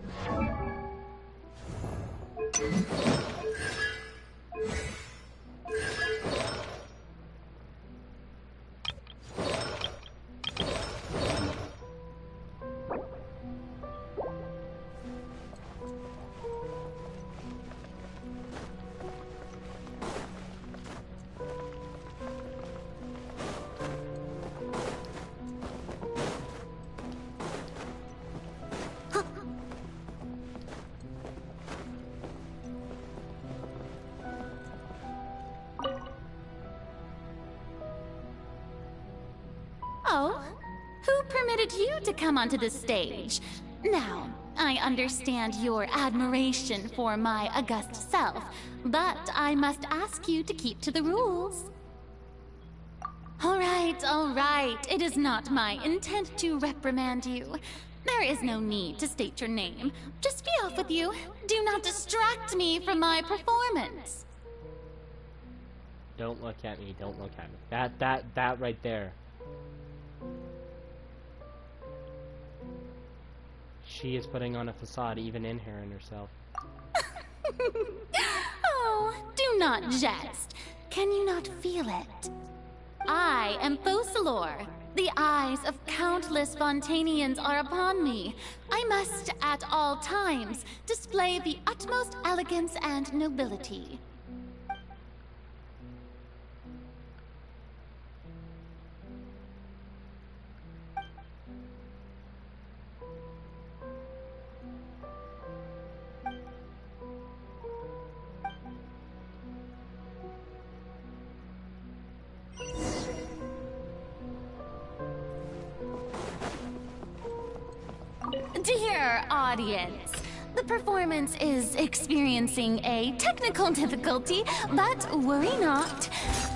Oh, who permitted you to come onto the stage? Now, I understand your admiration for my august self, but I must ask you to keep to the rules. All right. It is not my intent to reprimand you. There is no need to state your name. Just be off with you. Do not distract me from my performance. Don't look at me. Don't look at me. That right there. She is putting on a facade even in her and herself. Oh, do not jest. Can you not feel it? I am Focalor. The eyes of countless Fontanians are upon me. I must, at all times, display the utmost elegance and nobility. Dear audience, the performance is experiencing a technical difficulty, but worry not.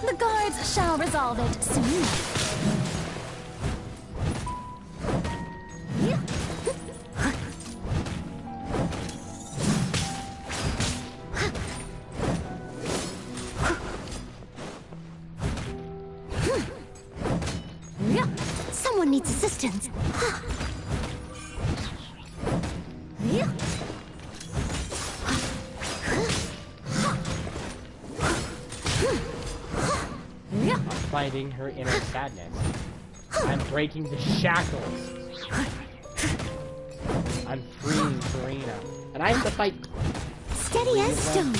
The guards shall resolve it soon. Someone needs assistance. Fighting her inner sadness. I'm breaking the shackles. I'm freeing Farina. And I have to fight. Steady as stone.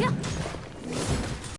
Huh?